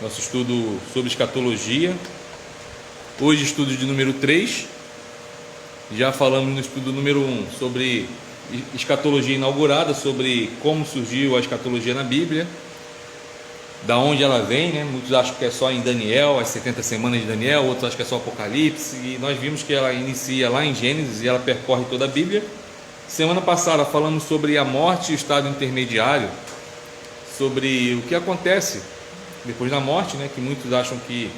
nosso estudo sobre escatologia. Hoje, estudo de número 3. Já falamos no estudo número 1 sobre escatologia inaugurada, sobre como surgiu a escatologia na Bíblia, da onde ela vem, né? Muitos acham que é só em Daniel, as 70 semanas de Daniel, outros acham que é só Apocalipse, e nós vimos que ela inicia lá em Gênesis e ela percorre toda a Bíblia. Semana passada falamos sobre a morte e o estado intermediário, sobre o que acontece depois da morte, né? Que muitos acham que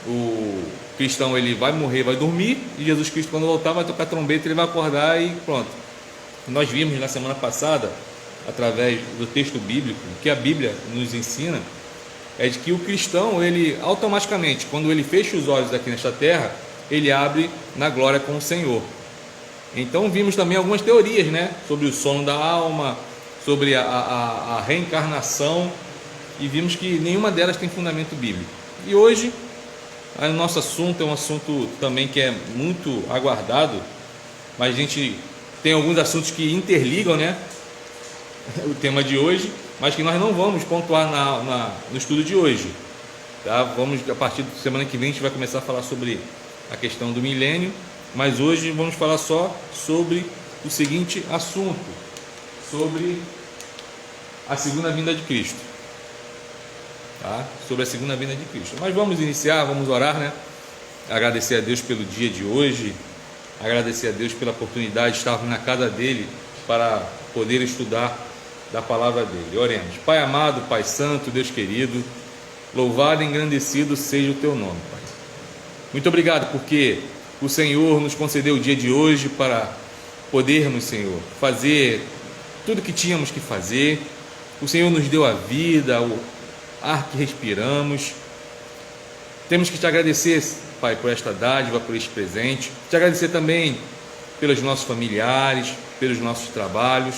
o cristão ele vai morrer, vai dormir, e Jesus Cristo, quando voltar, vai tocar trombeta, ele vai acordar e pronto. Nós vimos na semana passada, através do texto bíblico, que a Bíblia nos ensina é de que o cristão, ele automaticamente, quando ele fecha os olhos aqui nesta terra, ele abre na glória com o Senhor. Então vimos também algumas teorias, né, sobre o sono da alma, sobre a reencarnação, e vimos que nenhuma delas tem fundamento bíblico. E hoje o nosso assunto é um assunto também que é muito aguardado, mas a gente tem alguns assuntos que interligam, né, o tema de hoje, mas que nós não vamos pontuar no estudo de hoje, tá? Vamos, a partir da semana que vem, a gente vai começar a falar sobre a questão do milênio, mas hoje vamos falar só sobre o seguinte assunto, sobre a segunda vinda de Cristo, tá? Sobre a segunda vinda de Cristo. Mas vamos iniciar, vamos orar, né? Agradecer a Deus pelo dia de hoje, agradecer a Deus pela oportunidade de estarmos na casa dele para poder estudar da palavra dele. Oremos. Pai amado, Pai santo, Deus querido, louvado e engrandecido seja o teu nome, Pai. Muito obrigado porque o Senhor nos concedeu o dia de hoje para podermos, Senhor, fazer tudo que tínhamos que fazer. O Senhor nos deu a vida, o ar que respiramos. Temos que te agradecer, Pai, por esta dádiva, por este presente. Te agradecer também pelos nossos familiares, pelos nossos trabalhos.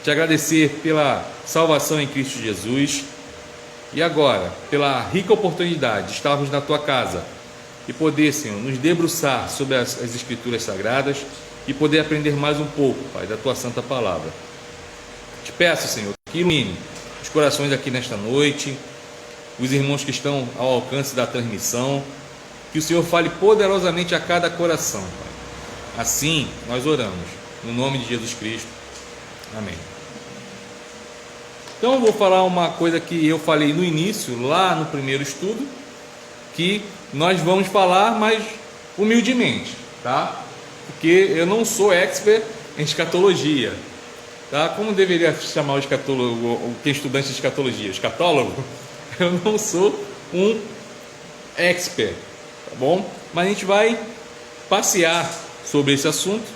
Te agradecer pela salvação em Cristo Jesus. E agora, pela rica oportunidade de estarmos na tua casa e poder, Senhor, nos debruçar sobre as Escrituras Sagradas e poder aprender mais um pouco, Pai, da tua santa palavra. Te peço, Senhor, que ilumine os corações aqui nesta noite, os irmãos que estão ao alcance da transmissão, que o Senhor fale poderosamente a cada coração, Pai. Assim nós oramos, no nome de Jesus Cristo. Amém. Então eu vou falar uma coisa que eu falei no início, lá no primeiro estudo, que nós vamos falar, mas humildemente, tá? Porque eu não sou expert em escatologia, tá? Como deveria chamar o escatólogo, que é estudante de escatologia? Escatólogo? Eu não sou um expert, tá bom? Mas a gente vai passear sobre esse assunto,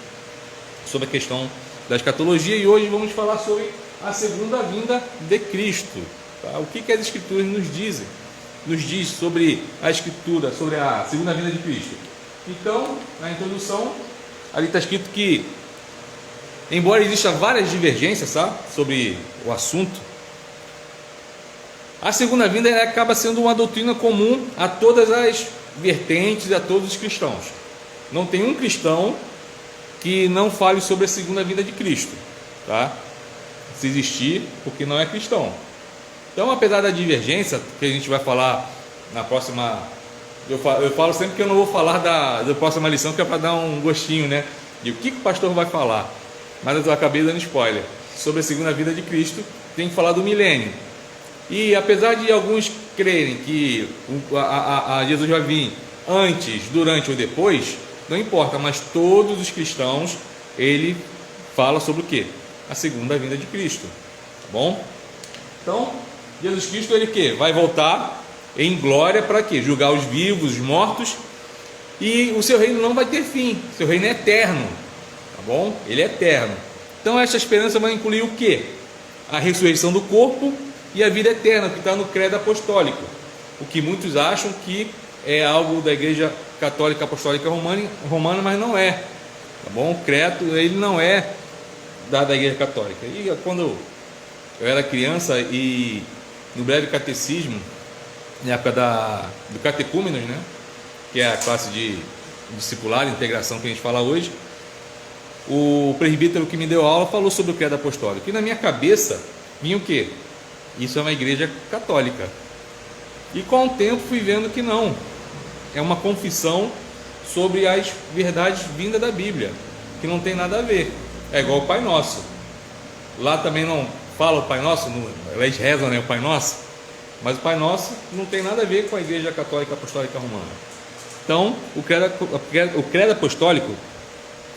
sobre a questão da escatologia, e hoje vamos falar sobre a segunda vinda de Cristo, tá? O que as Escrituras nos dizem? Nos diz sobre a Escritura, sobre a segunda vinda de Cristo. Então, na introdução, ali está escrito que, embora existam várias divergências, tá, sobre o assunto, a segunda vinda acaba sendo uma doutrina comum a todas as vertentes, a todos os cristãos. Não tem um cristão que não fale sobre a segunda vinda de Cristo, tá? Se existir, porque não é cristão. Então, apesar da divergência, que a gente vai falar na próxima... Eu falo sempre que eu não vou falar da próxima lição, que é para dar um gostinho, né? E o que o pastor vai falar? Mas eu acabei dando spoiler. Sobre a segunda vinda de Cristo, tem que falar do milênio. E apesar de alguns crerem que Jesus vai vir antes, durante ou depois, não importa, mas todos os cristãos, ele fala sobre o quê? A segunda vinda de Cristo, tá bom? Então, Jesus Cristo, ele que vai voltar em glória para quê? Julgar os vivos, os mortos, e o seu reino não vai ter fim, seu reino é eterno, tá bom? Ele é eterno. Então, essa esperança vai incluir o quê? A ressurreição do corpo e a vida eterna, que está no credo apostólico, o que muitos acham que é algo da Igreja Católica Apostólica Romana, mas não é, tá bom? O credo, ele não é da Igreja Católica. E quando eu era criança, e no breve catecismo, na época do catecúmenos, né, que é a classe de discipular, integração que a gente fala hoje, o presbítero que me deu aula falou sobre o credo apostólico, e na minha cabeça vinha o quê? Isso é uma igreja católica. E com o tempo fui vendo que não. É uma confissão sobre as verdades vindas da Bíblia, que não tem nada a ver. É igual o Pai Nosso. Lá também não fala o Pai Nosso, eles rezam, né, o Pai Nosso, mas o Pai Nosso não tem nada a ver com a Igreja Católica Apostólica Romana. Então, o credo apostólico,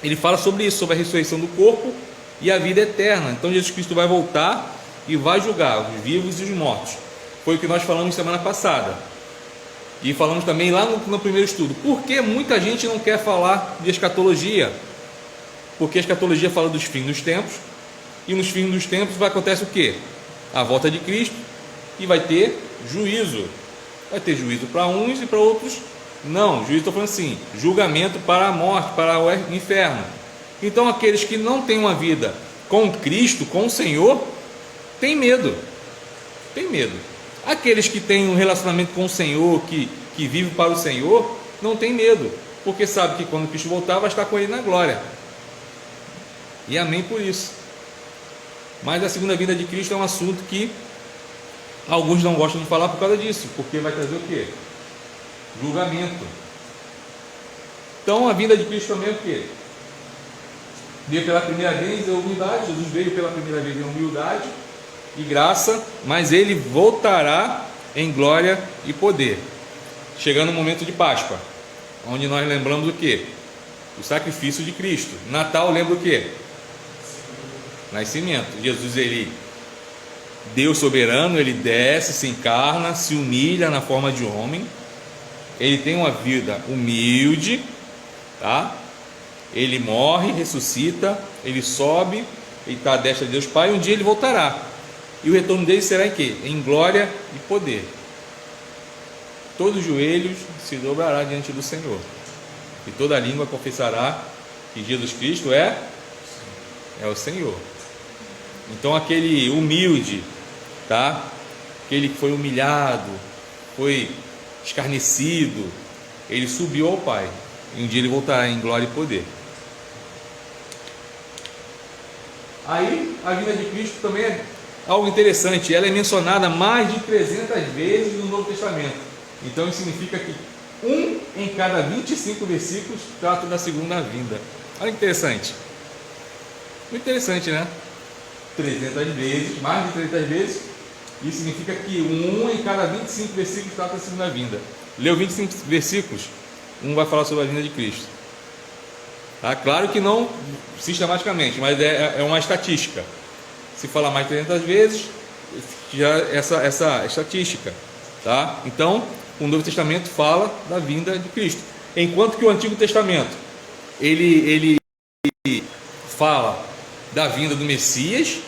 ele fala sobre isso, sobre a ressurreição do corpo e a vida eterna. Então Jesus Cristo vai voltar e vai julgar os vivos e os mortos. Foi o que nós falamos semana passada. E falamos também lá no primeiro estudo. Por que muita gente não quer falar de escatologia? Porque a escatologia fala dos fins dos tempos, e nos fins dos tempos vai acontecer o quê? A volta de Cristo, e vai ter juízo. Vai ter juízo para uns e para outros não. Juízo, estou falando assim, julgamento para a morte, para o inferno. Então aqueles que não têm uma vida com Cristo, com o Senhor, têm medo. Tem medo. Aqueles que têm um relacionamento com o Senhor, que vivem para o Senhor, não tem medo, porque sabe que quando Cristo voltar vai estar com Ele na glória. E amém por isso. Mas a segunda vinda de Cristo é um assunto que alguns não gostam de falar por causa disso, porque vai trazer o quê? Julgamento. Então a vinda de Cristo também é o quê? Veio pela primeira vez em humildade. Jesus veio pela primeira vez em humildade e graça, mas Ele voltará em glória e poder, chegando o momento de Páscoa, onde nós lembramos o quê? O sacrifício de Cristo. Natal lembra o quê? Nascimento. Jesus, Ele, Deus soberano, Ele desce, se encarna, se humilha na forma de homem. Ele tem uma vida humilde, tá? Ele morre, ressuscita, Ele sobe, Ele está à destra de Deus Pai, e um dia Ele voltará. E o retorno dele será em quê? Em glória e poder. Todos os joelhos se dobrará diante do Senhor, e toda língua confessará que Jesus Cristo é o Senhor. Então aquele humilde, tá? Aquele que foi humilhado, foi escarnecido, ele subiu ao Pai, e um dia ele voltará em glória e poder. Aí a vinda de Cristo também é algo interessante. Ela é mencionada mais de 300 vezes no Novo Testamento. Então isso significa que 1 em cada 25 versículos trata da segunda vinda. Olha que interessante. Muito interessante, né? 300 vezes, mais de 300 vezes. Isso significa que 1 em cada 25 versículos trata da segunda vinda. Leu 25 versículos, um vai falar sobre a vinda de Cristo. Tá? Claro que não sistematicamente, mas é uma estatística. Se falar mais de 300 vezes, já essa estatística, tá? Então, o Novo Testamento fala da vinda de Cristo, enquanto que o Antigo Testamento ele fala da vinda do Messias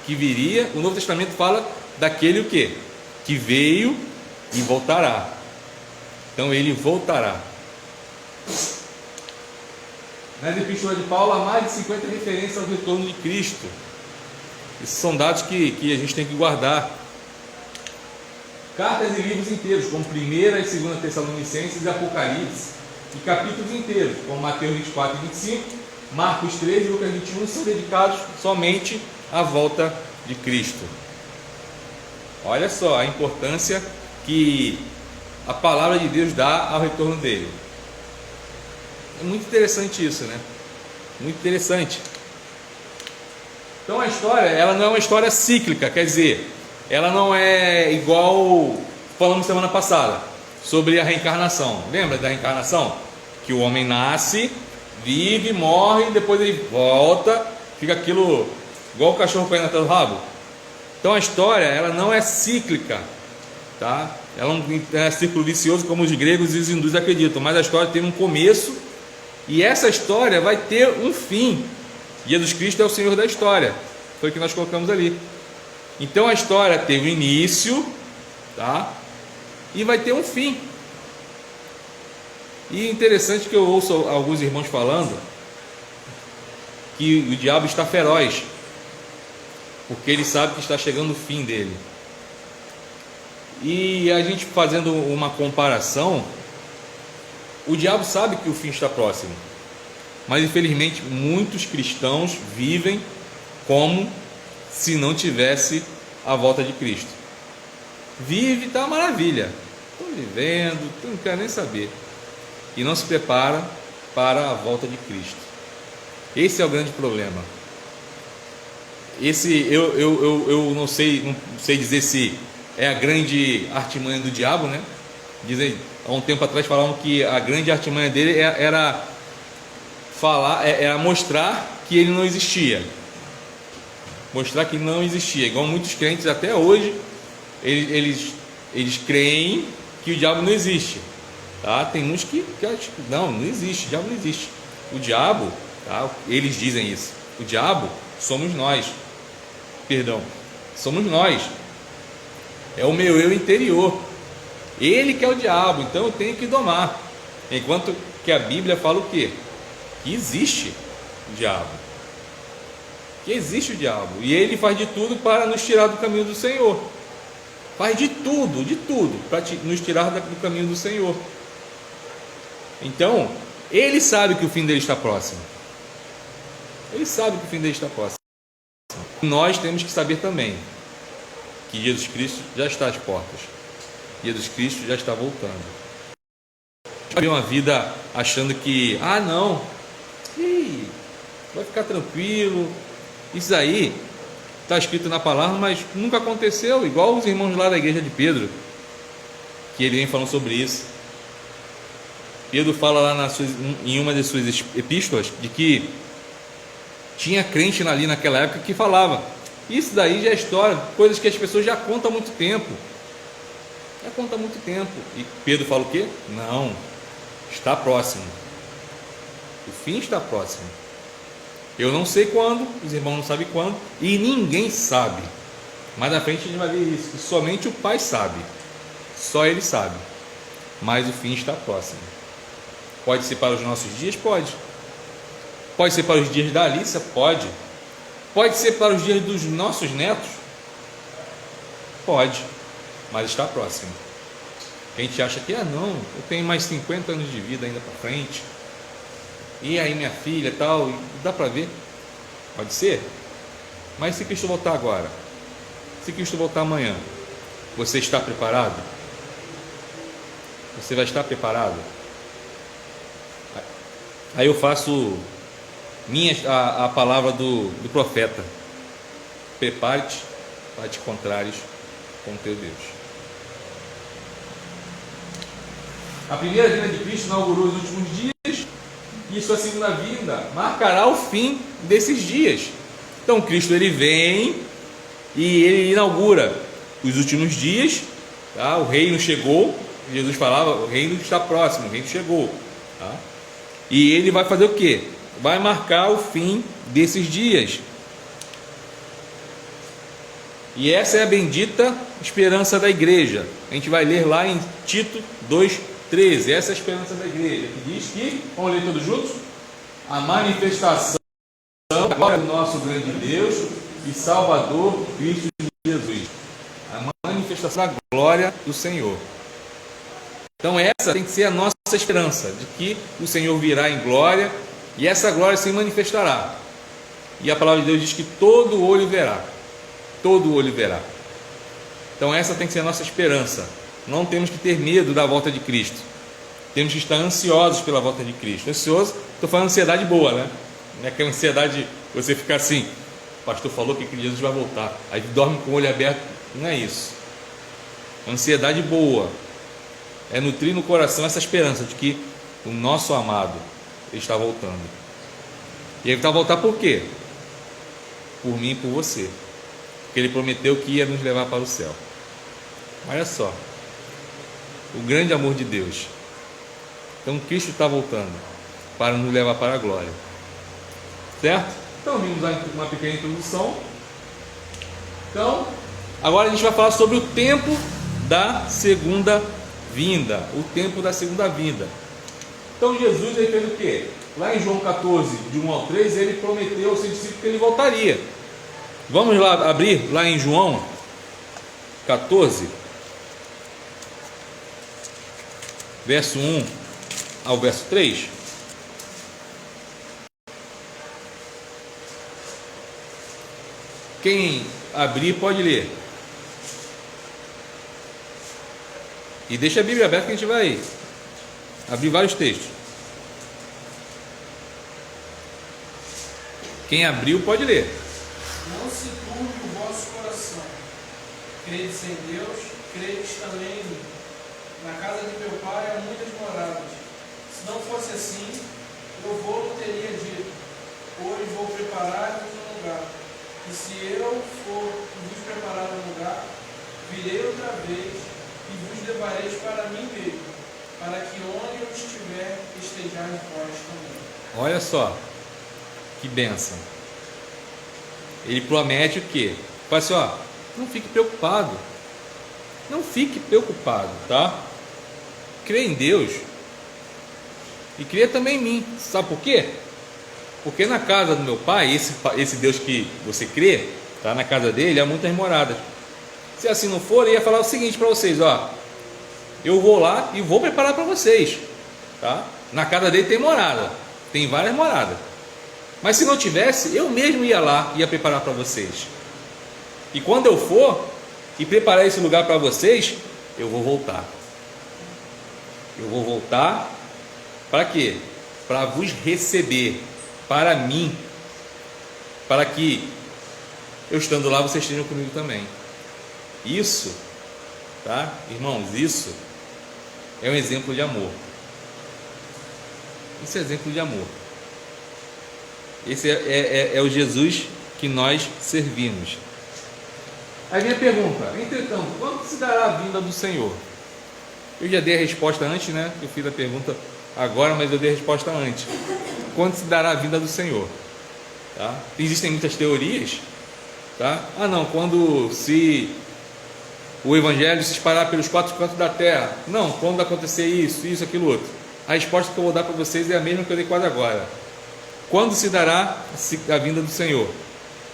que viria. O Novo Testamento fala daquele o quê? Que veio e voltará. Então ele voltará. Nas epístolas de Paulo há mais de 50 referências ao retorno de Cristo. Esses são dados que a gente tem que guardar. Cartas e livros inteiros, como 1ª e 2ª Tessalonicenses e Apocalipse, e capítulos inteiros, como Mateus 24 e 25, Marcos 13 e Lucas 21, são dedicados somente à volta de Cristo. Olha só a importância que a palavra de Deus dá ao retorno dele. É muito interessante isso, né? Muito interessante. Então a história, ela não é uma história cíclica, quer dizer, ela não é igual falamos semana passada sobre a reencarnação. Lembra da reencarnação? Que o homem nasce, vive, morre, depois ele volta, fica aquilo igual o cachorro correndo atrás do rabo. Então a história, ela não é cíclica, tá? Ela não é círculo vicioso como os gregos e os hindus acreditam, mas a história tem um começo e essa história vai ter um fim. Jesus Cristo é o Senhor da história, foi o que nós colocamos ali. Então a história teve um início, tá? E vai ter um fim. E interessante que eu ouço alguns irmãos falando que o diabo está feroz, porque ele sabe que está chegando o fim dele. E a gente fazendo uma comparação, o diabo sabe que o fim está próximo, mas infelizmente muitos cristãos vivem como se não tivesse a volta de Cristo. Vive, está uma maravilha, vivendo, tu não quer nem saber. E não se prepara para a volta de Cristo. Esse é o grande problema. Eu não sei dizer se é a grande artimanha do diabo, né? Dizem, há um tempo atrás falavam que a grande artimanha dele era mostrar que ele não existia. Mostrar que não existia. Igual muitos crentes até hoje, eles creem que o diabo não existe. Tá? Tem muitos que não existe, o diabo não existe. O diabo, tá? Eles dizem isso. O diabo somos nós. Perdão, somos nós. É o meu eu interior. Ele que é o diabo, então eu tenho que domar. Enquanto que a Bíblia fala o quê? Que existe o diabo. Que existe o diabo. E ele faz de tudo para nos tirar do caminho do Senhor. Faz de tudo para nos tirar do caminho do Senhor. Então, ele sabe que o fim dele está próximo. Ele sabe que o fim dele está próximo. Nós temos que saber também que Jesus Cristo já está às portas. Jesus Cristo já está voltando. Viver uma vida achando que, não, vai ficar tranquilo. Isso aí está escrito na palavra, mas nunca aconteceu. Igual os irmãos lá da igreja de Pedro, que ele vem falando sobre isso. Pedro fala lá em uma das suas epístolas de que tinha crente ali naquela época que falava, isso daí já é história, coisas que as pessoas já contam há muito tempo. Já conta há muito tempo. E Pedro fala o quê? Não, está próximo. O fim está próximo. Eu não sei quando, os irmãos não sabem quando, e ninguém sabe. Mas na frente a gente vai ver isso, que somente o Pai sabe. Só Ele sabe. Mas o fim está próximo. Pode ser para os nossos dias? Pode. Pode ser para os dias da Alícia? Pode. Pode ser para os dias dos nossos netos? Pode. Mas está próximo. A gente acha que, não, eu tenho mais 50 anos de vida ainda para frente. E aí minha filha e tal, dá para ver? Pode ser. Mas se Cristo voltar agora? Se Cristo voltar amanhã? Você está preparado? Você vai estar preparado? Aí eu faço a palavra do profeta: prepare-te para te encontrares com o teu Deus. A primeira vinda de Cristo inaugurou os últimos dias, e sua segunda vinda marcará o fim desses dias. Então Cristo ele vem e ele inaugura os últimos dias, tá? O reino chegou. Jesus falava, o reino está próximo, o reino chegou, tá? E ele vai fazer o quê? Vai marcar o fim desses dias. E essa é a bendita esperança da igreja. A gente vai ler lá em Tito 2:13. Essa é a esperança da igreja, que diz que, vamos ler todos juntos? A manifestação da glória do nosso grande Deus e Salvador Cristo Jesus. A manifestação da glória do Senhor. Então essa tem que ser a nossa esperança, de que o Senhor virá em glória e essa glória se manifestará. E a palavra de Deus diz que todo olho verá. Todo olho verá. Então essa tem que ser a nossa esperança. Não temos que ter medo da volta de Cristo. Temos que estar ansiosos pela volta de Cristo. Ansioso, estou falando ansiedade boa, né? Não é aquela ansiedade você ficar assim, o pastor falou que Jesus vai voltar, aí dorme com o olho aberto. Não é isso. Ansiedade boa é nutrir no coração essa esperança de que o nosso amado está voltando. E ele vai voltar por quê? Por mim e por você. Porque ele prometeu que ia nos levar para o céu. Olha só, o grande amor de Deus. Então Cristo está voltando para nos levar para a glória. Certo? Então vimos uma pequena introdução. Então, agora a gente vai falar sobre o tempo da segunda vinda. O tempo da segunda vinda. Então Jesus ele fez o quê? Lá em João 14, de 1 ao 3, ele prometeu aos seus discípulos que ele voltaria. Vamos lá abrir lá em João 14, verso 1 ao verso 3. Quem abrir pode ler. E deixa a Bíblia aberta que a gente vai abrir vários textos. Quem abriu pode ler. Não se turbe o vosso coração. Credes em Deus, credes também em mim. Na casa de meu pai há muitas moradas. Se não fosse assim, eu vou teria dito, pois vou preparar-vos um lugar. E se eu for vos preparar um lugar, virei outra vez e vos levareis para mim mesmo, para que onde eu estiver, estejais vós também. Olha só, que bênção. Ele promete o quê? Fala assim, ó, não fique preocupado. Não fique preocupado, tá? Crê em Deus e crê também em mim. Sabe por quê? Porque na casa do meu pai, esse Deus que você crê, tá? Na casa dele há muitas moradas. Se assim não for, ele ia falar o seguinte para vocês, ó, eu vou lá e vou preparar para vocês, tá? Na casa dele tem morada, tem várias moradas. Mas se não tivesse, eu mesmo ia lá, ia preparar para vocês. E quando eu for e preparar esse lugar para vocês, eu vou voltar. Eu vou voltar para quê? Para vos receber, para mim, para que eu estando lá, vocês estejam comigo também. Isso, tá? Irmãos, isso é um exemplo de amor. Isso é exemplo de amor. Esse é o Jesus que nós servimos. Aí vem a pergunta: entretanto, quando se dará a vinda do Senhor? Eu já dei a resposta antes, né? Eu fiz a pergunta agora, mas eu dei a resposta antes. Quando se dará a vinda do Senhor? Tá? Existem muitas teorias, tá? Ah, não, quando se o Evangelho se espalhar pelos quatro cantos da terra. Não, quando acontecer isso, aquilo, outro. A resposta que eu vou dar para vocês é a mesma que eu dei quase agora. Quando se dará a vinda do Senhor?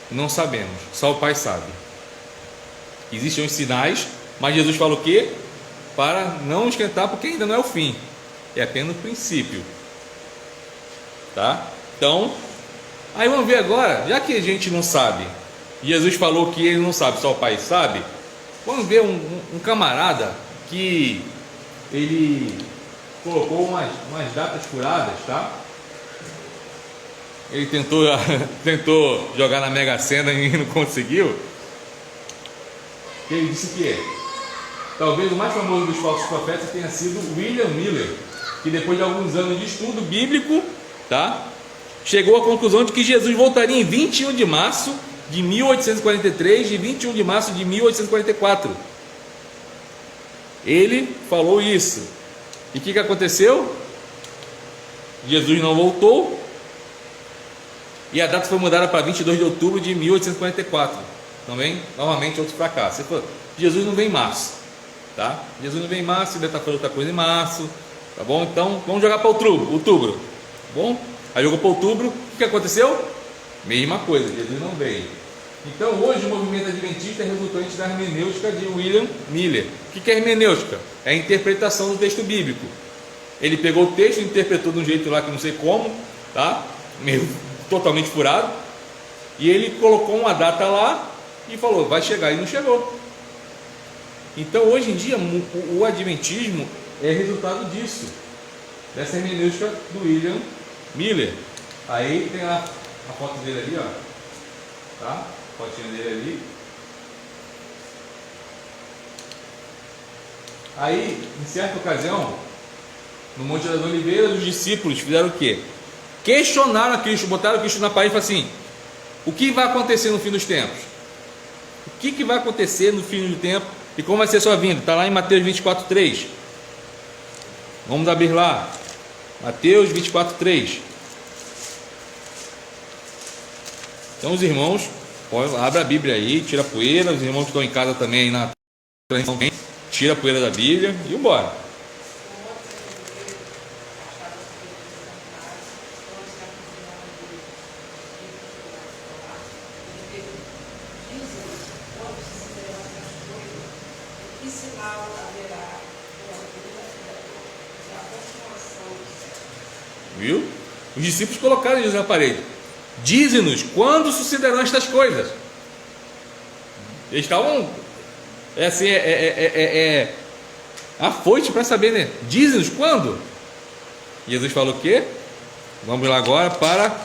Não sabemos, só o Pai sabe. Existem os sinais, mas Jesus falou o quê? Para não esquentar, porque ainda não é o fim, é apenas o princípio, tá? Então, aí vamos ver agora, já que a gente não sabe, Jesus falou que ele não sabe, só o Pai sabe. Vamos ver um camarada que ele colocou umas datas furadas, tá? Ele tentou jogar na Mega Sena e não conseguiu. Ele disse que talvez o mais famoso dos falsos profetas tenha sido William Miller, que depois de alguns anos de estudo bíblico, tá, chegou à conclusão de que Jesus voltaria em 21 de março de 1843 e 21 de março de 1844. Ele falou isso. E o que aconteceu? Jesus não voltou. E a data foi mudada para 22 de outubro de 1844. Também, novamente, outro fracasso. Você falou, Jesus não vem em março, tá? Jesus não vem em março, ele está fazendo outra coisa em março, tá bom? Então, vamos jogar para outubro, tá bom? Aí jogou para outubro, o que aconteceu? Mesma coisa, Jesus não veio. Então, hoje, o movimento adventista é resultante da hermenêutica de William Miller. O que é hermenêutica? É a interpretação do texto bíblico. Ele pegou o texto e interpretou de um jeito lá que não sei como, tá? Meio totalmente furado, e ele colocou uma data lá e falou, vai chegar, e não chegou. Então hoje em dia o adventismo é resultado disso, dessa hermenêutica do William Miller. Aí tem a foto dele ali, ó, tá? A fotinha dele ali. Aí, em certa ocasião, no Monte das Oliveiras, os discípulos fizeram o quê? Questionaram a Cristo, botaram Cristo na parede e falaram assim, o que vai acontecer no fim dos tempos? O que vai acontecer no fim do tempo e como vai ser a sua vinda? Está lá em Mateus 24:3. Vamos abrir lá. Mateus 24:3. Então os irmãos, abre a Bíblia aí, tira a poeira. Os irmãos que estão em casa também aí na transmissão, tira a poeira da Bíblia e vambora. Viu? Os discípulos colocaram Jesus na parede. Dize-nos quando sucederão estas coisas. Eles estavam Afoite para saber, né? Dize-nos quando? Jesus falou o quê? Vamos lá agora para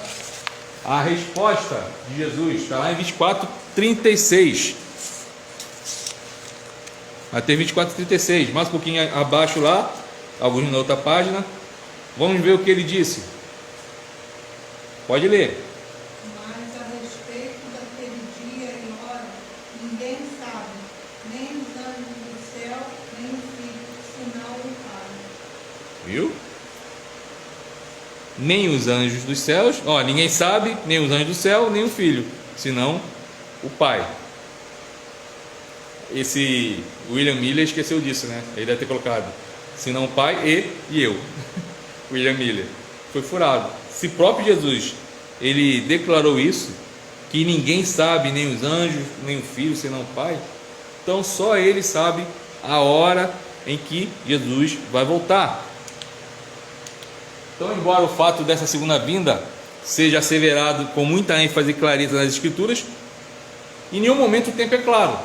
a resposta de Jesus. Está lá em 24:36. Até 24:36. Mais um pouquinho abaixo lá, alguns na outra página. Vamos ver o que ele disse. Pode ler. Mas a respeito daquele dia e hora, ninguém sabe, nem os anjos do céu, nem o Filho, senão o Pai. Viu? Nem os anjos dos céus, ninguém sabe, nem os anjos do céu, nem o Filho, senão o Pai. Esse William Miller esqueceu disso, né? Ele deve ter colocado, senão o Pai e eu. William Miller. Foi furado. Se próprio Jesus, ele declarou isso, que ninguém sabe, nem os anjos, nem o Filho, senão o Pai, então só ele sabe a hora em que Jesus vai voltar. Então, embora o fato dessa segunda vinda seja asseverado com muita ênfase e clareza nas Escrituras, em nenhum momento o tempo é claro.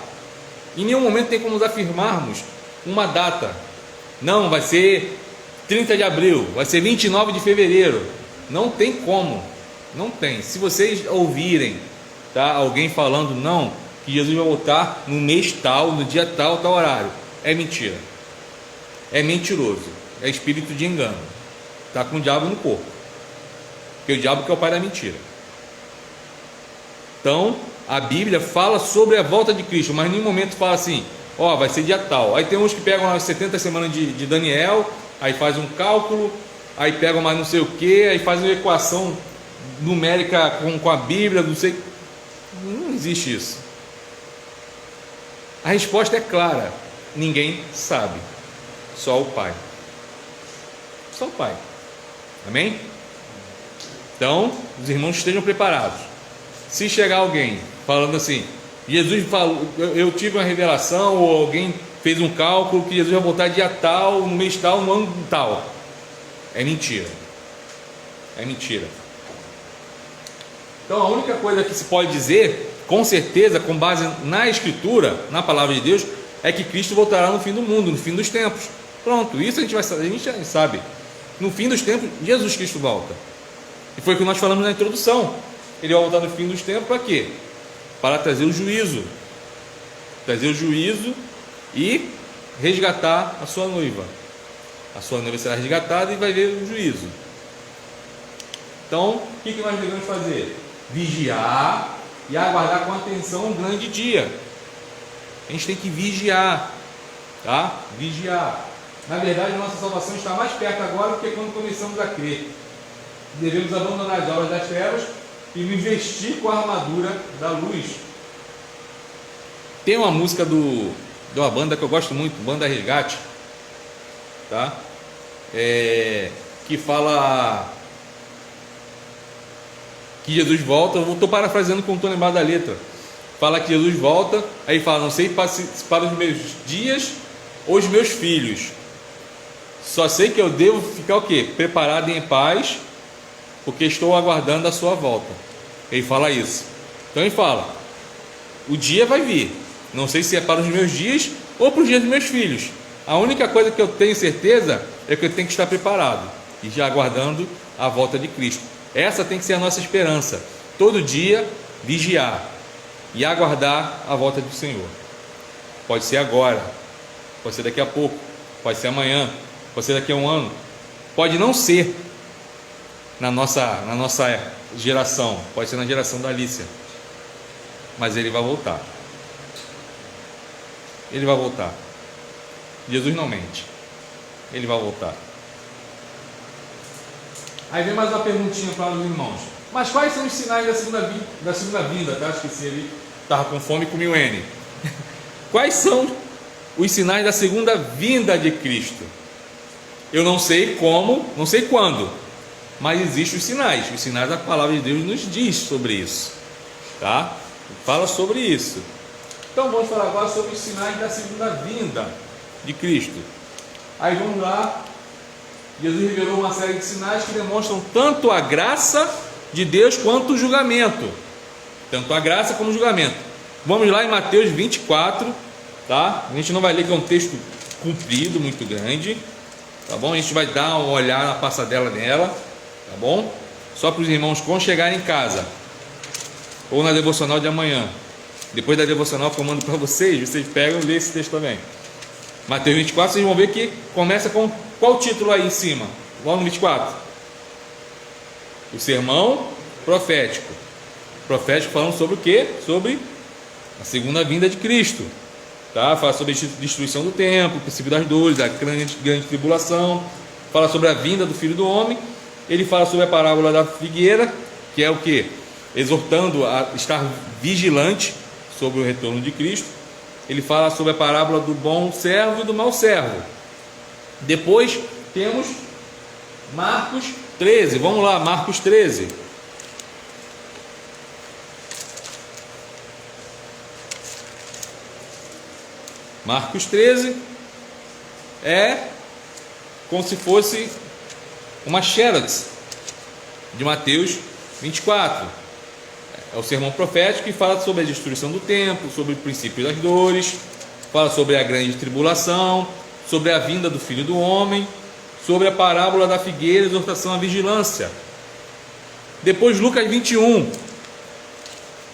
Em nenhum momento tem como nos afirmarmos uma data. Não, vai ser 30 de abril, vai ser 29 de fevereiro. Não tem como. Não tem. Se vocês ouvirem, alguém falando não, que Jesus vai voltar no mês tal, no dia tal, tal horário, é mentira. É mentiroso. É espírito de engano. Está com o diabo no corpo. Porque o diabo que é o pai da mentira. Então, a Bíblia fala sobre a volta de Cristo, mas em nenhum momento fala assim, vai ser dia tal. Aí tem uns que pegam as 70 semanas de Daniel, aí faz um cálculo, aí pegam mais não sei o que, aí faz uma equação numérica com a Bíblia, não sei. Não existe isso. A resposta é clara: ninguém sabe, só o Pai. Só o Pai. Amém? Então, os irmãos estejam preparados. Se chegar alguém falando assim, Jesus falou, eu tive uma revelação, ou alguém fez um cálculo que Jesus vai voltar dia tal, no mês tal, no ano tal, é mentira. É mentira. Então, a única coisa que se pode dizer, com certeza, com base na Escritura, na palavra de Deus, é que Cristo voltará no fim do mundo, no fim dos tempos. Pronto, isso a gente já sabe. No fim dos tempos, Jesus Cristo volta. E foi o que nós falamos na introdução. Ele vai voltar no fim dos tempos para quê? Para trazer o juízo. Trazer o juízo e resgatar a sua noiva. A sua noiva será resgatada e vai ver o juízo. Então, o que nós devemos fazer? Vigiar e aguardar com atenção um grande dia. A gente tem que vigiar. Tá? Vigiar. Na verdade, a nossa salvação está mais perto agora do que quando começamos a crer. Devemos abandonar as obras das trevas e nos vestir com a armadura da luz. Tem uma música de uma banda que eu gosto muito, Banda Resgate, tá? Que fala que Jesus volta. Eu estou parafraseando como estou lembrado da letra. Fala que Jesus volta, aí fala, não sei se para os meus dias ou os meus filhos, só sei que eu devo ficar o quê? Preparado e em paz, porque estou aguardando a sua volta. Ele fala isso. Então ele fala, o dia vai vir, não sei se é para os meus dias ou para os dias dos meus filhos. A única coisa que eu tenho certeza é que eu tenho que estar preparado e já aguardando a volta de Cristo. Essa tem que ser a nossa esperança. Todo dia vigiar e aguardar a volta do Senhor. Pode ser agora, pode ser daqui a pouco, pode ser amanhã, pode ser daqui a um ano, pode não ser na nossa geração, pode ser na geração da Alícia, mas ele vai voltar. Ele vai voltar. Jesus não mente. Ele vai voltar. Aí vem mais uma perguntinha para os irmãos. Mas quais são os sinais da segunda vinda? Tá? Esqueci, ele estava com fome e comeu N. Quais são os sinais da segunda vinda de Cristo? Eu não sei como, não sei quando, mas existem os sinais. Os sinais da palavra de Deus nos diz sobre isso, tá? Fala sobre isso. Então vamos falar agora sobre os sinais da segunda vinda de Cristo. Aí vamos lá. Jesus revelou uma série de sinais que demonstram tanto a graça de Deus quanto o julgamento. Tanto a graça como o julgamento. Vamos lá em Mateus 24, tá? A gente não vai ler, que é um texto comprido, muito grande, tá bom? A gente vai dar uma olhada na passadela nela, tá bom? Só para os irmãos, quando chegarem em casa ou na devocional de amanhã, depois da devocional que eu mando para vocês pegam e lêem esse texto também. Mateus 24, vocês vão ver que começa com qual título aí em cima? Logo no 24. O sermão profético. Profético falando sobre o quê? Sobre a segunda vinda de Cristo. Tá? Fala sobre a destruição do templo, o princípio das dores, a grande tribulação. Fala sobre a vinda do Filho do Homem. Ele fala sobre a parábola da figueira, que é o quê? Exortando a estar vigilante sobre o retorno de Cristo. Ele fala sobre a parábola do bom servo e do mau servo. Depois temos Marcos 13. Vamos lá, Marcos 13. Marcos 13 é como se fosse uma xerox de Mateus 24. É o sermão profético que fala sobre a destruição do templo, sobre o princípio das dores, fala sobre a grande tribulação, sobre a vinda do Filho do Homem, sobre a parábola da figueira, exortação à vigilância. Depois Lucas 21.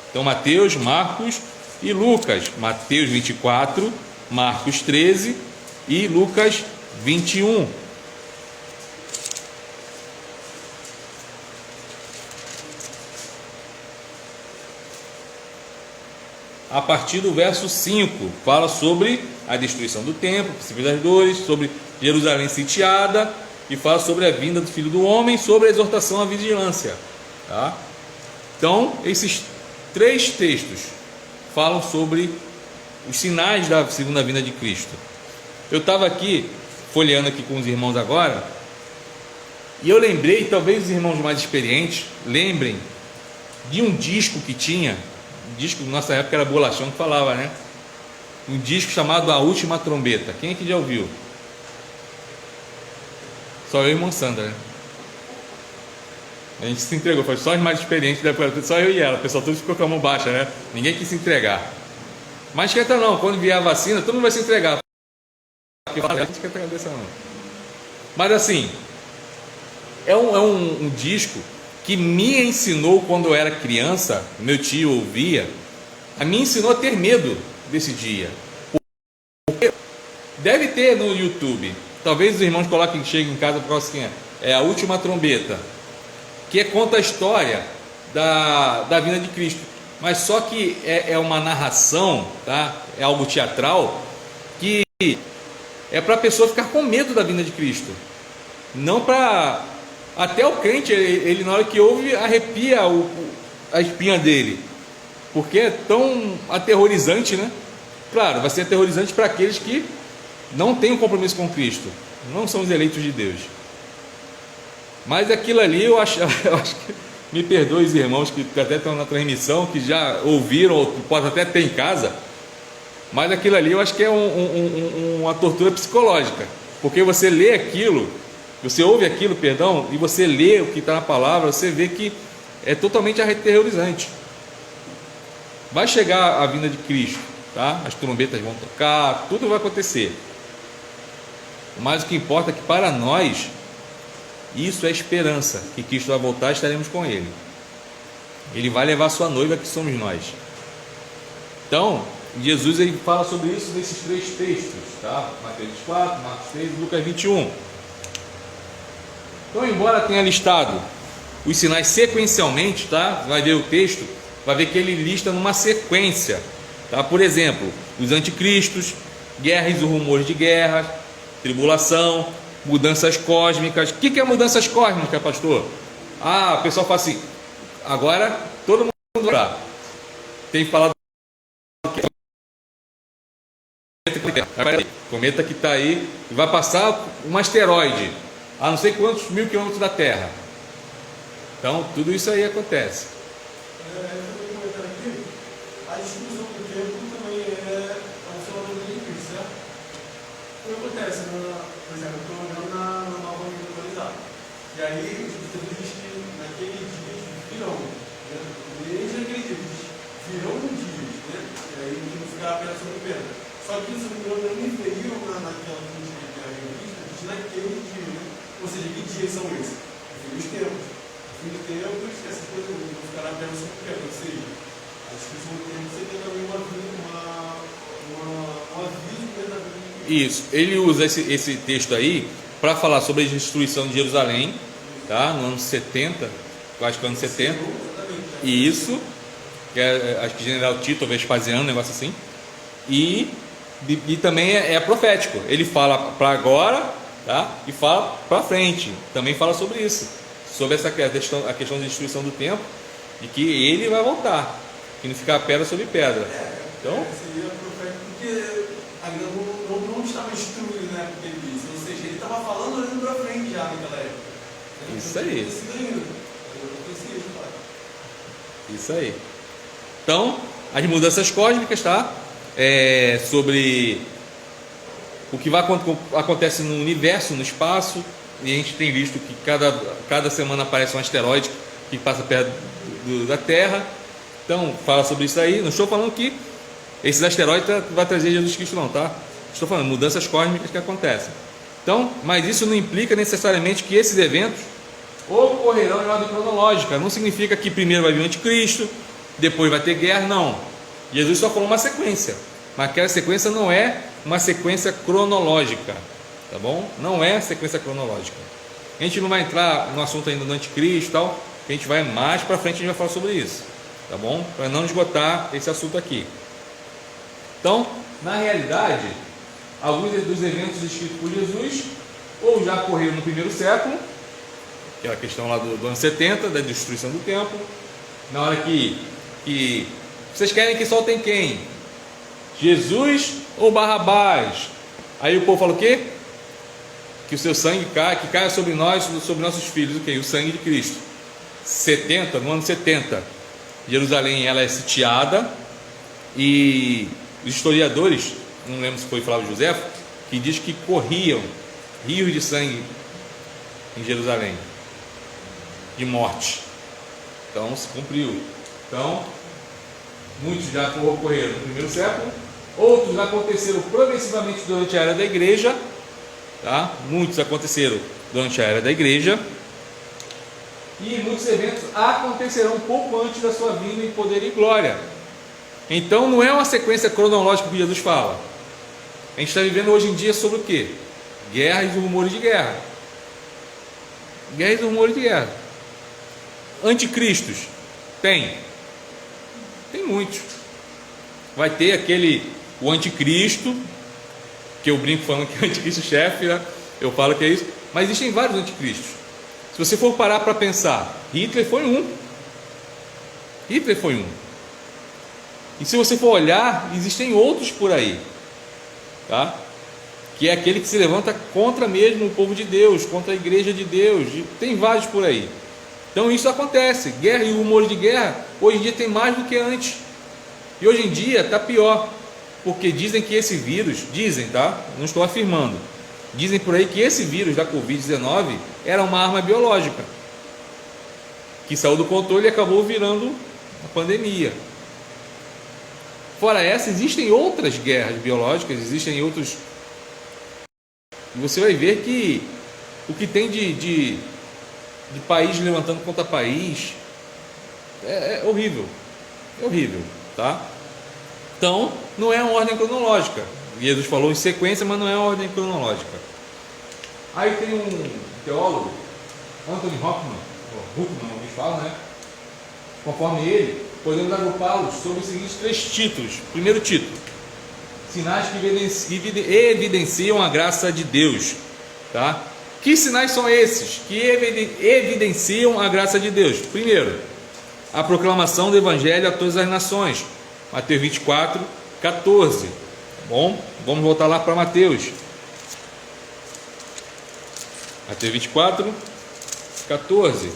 Então Mateus, Marcos e Lucas. Mateus 24, Marcos 13 e Lucas 21. A partir do verso 5, fala sobre a destruição do templo, o princípio das dores, sobre Jerusalém sitiada, e fala sobre a vinda do Filho do Homem, sobre a exortação à vigilância. Tá? Então, esses três textos falam sobre os sinais da segunda vinda de Cristo. Eu estava aqui, folheando aqui com os irmãos agora, e eu lembrei, talvez os irmãos mais experientes lembrem de um disco que tinha, disco na nossa época era bolachão que falava, né? Um disco chamado A Última Trombeta. Quem aqui já ouviu? Só eu e irmã Sandra, né? A gente se entregou, foi só os mais experientes, só eu e ela. O pessoal todo ficou com a mão baixa, né? Ninguém quis se entregar. Mas esquenta não, quando vier a vacina, todo mundo vai se entregar. Não esquenta a cabeça não. Mas assim, é um disco que me ensinou quando eu era criança, meu tio ouvia, me ensinou a ter medo desse dia. Porque deve ter no YouTube, talvez os irmãos coloquem, cheguem em casa por causa assim, é A Última Trombeta, que conta a história da vinda de Cristo, mas só que é uma narração, tá? É algo teatral, que é para a pessoa ficar com medo da vinda de Cristo, não para... Até o crente, ele na hora que ouve, arrepia a espinha dele, porque é tão aterrorizante, né? Claro, vai ser aterrorizante para aqueles que não têm um compromisso com Cristo, não são os eleitos de Deus. Mas aquilo ali, eu acho que, me perdoe os irmãos que até estão na transmissão, que já ouviram, ou pode até ter em casa, mas aquilo ali eu acho que é uma tortura psicológica, porque você lê aquilo, você ouve aquilo, perdão, e você lê o que está na palavra, você vê que é totalmente aterrorizante. Vai chegar a vinda de Cristo, tá? As trombetas vão tocar, tudo vai acontecer. Mas o que importa é que para nós, isso é esperança, que Cristo vai voltar e estaremos com Ele. Ele vai levar a sua noiva, que somos nós. Então, Jesus ele fala sobre isso nesses três textos, tá? Mateus 24, Marcos 3 e Lucas 21. Então, embora tenha listado os sinais sequencialmente, tá? Vai ver o texto, vai ver que ele lista numa sequência, tá? Por exemplo, os anticristos, guerras e rumores de guerra, tribulação, mudanças cósmicas. O que é mudanças cósmicas, pastor? O pessoal fala assim, agora todo mundo vai. Tem falado cometa que está aí, vai passar um asteroide a não sei quantos mil quilômetros da Terra. Então, tudo isso aí acontece. A distribuição do tempo também é um fenômeno de Cristo, certo? O que acontece, por exemplo, eu estou olhando na nova vida atualizada. E aí, você diz que naquele dia virão, né? Desde aquele dia, virão dias, né? E aí não fica apenas sobre o Pedro. Só que isso não veio naquela aquele dia, né? Ou seja, que dias são esses? O fim dos tempos. O fim dos tempos, essas coisas vão ficar na terra sobre o tempo. Ou seja, a descrição do tempo você tem também uma vida da vida de Cristo. Isso, ele usa esse texto aí para falar sobre a destruição de Jerusalém, tá? No ano 70, acho que é ano 70. E isso, que é, acho que General Tito, ou Vespasiano, um negócio assim. E também é profético. Ele fala para agora, tá? E fala para frente. Também fala sobre isso, sobre essa questão, a questão da destruição do templo, de que ele vai voltar, que não ficar pedra sobre pedra. Então, seria profético porque ainda não estava instruído, né? Porque ele disse. Ou seja, ele estava falando olhando para frente já naquela época. Isso aí. Isso Isso aí. Então, as mudanças cósmicas, tá? Sobre o que acontece no universo, no espaço, e a gente tem visto que cada semana aparece um asteroide que passa perto da Terra. Então, fala sobre isso aí. Não estou falando que esses asteroides vai trazer Jesus Cristo, não, tá? Estou falando mudanças cósmicas que acontecem. Então, mas isso não implica necessariamente que esses eventos ocorrerão em ordem cronológica. Não significa que primeiro vai vir o anticristo, depois vai ter guerra, não. Jesus só falou uma sequência, mas aquela sequência não é uma sequência cronológica, tá bom? Não é sequência cronológica. A gente não vai entrar no assunto ainda do anticristo e tal, a gente vai mais para frente, a gente vai falar sobre isso, tá bom? Para não esgotar esse assunto aqui. Então, na realidade, alguns dos eventos descritos por Jesus ou já ocorreram no primeiro século, aquela questão lá do ano 70, da destruição do templo, na hora que vocês querem que soltem quem? Jesus ou Barrabás? Aí o povo fala o quê? Que o seu sangue que caia sobre nós, sobre nossos filhos, o quê? O sangue de Cristo. No ano 70, Jerusalém ela é sitiada, e os historiadores, não lembro se foi Flávio Josefo, que diz que corriam rios de sangue em Jerusalém, de morte. Então se cumpriu. Então, muitos já ocorreram no primeiro século, outros aconteceram progressivamente durante a era da igreja, tá? Muitos aconteceram durante a era da igreja, e muitos eventos acontecerão um pouco antes da sua vinda em poder e glória. Então não é uma sequência cronológica que Jesus fala. A gente está vivendo hoje em dia sobre o quê? Guerras e rumores de guerra. Guerras e rumores de guerra. Anticristos? Tem muitos. Vai ter o anticristo, que eu brinco falando que é o anticristo chefe, né? Eu falo que é isso, mas existem vários anticristos. Se você for parar para pensar, Hitler foi um. E se você for olhar, existem outros por aí, tá? Que é aquele que se levanta contra mesmo o povo de Deus, contra a igreja de Deus. Tem vários por aí. Então isso acontece. Guerra e rumores de guerra, hoje em dia tem mais do que antes. E hoje em dia está pior, porque dizem que esse vírus, tá? Não estou afirmando. Dizem por aí que esse vírus da Covid-19 era uma arma biológica, que saiu do controle e acabou virando uma pandemia. Fora essa, existem outras guerras biológicas, existem outros. E você vai ver que o que tem de país levantando contra país é horrível. É horrível, tá? Então, não é uma ordem cronológica. Jesus falou em sequência, mas não é uma ordem cronológica. Aí tem um teólogo, Anthony Huckman, alguns falam, né? Conforme ele, podemos agrupá-los sobre os seguintes 3 títulos. Primeiro título: sinais que evidenciam a graça de Deus, tá? Que sinais são esses que evidenciam a graça de Deus? Primeiro, a proclamação do Evangelho a todas as nações, Mateus 24, 14. Tá bom? Vamos voltar lá para Mateus 24, 14,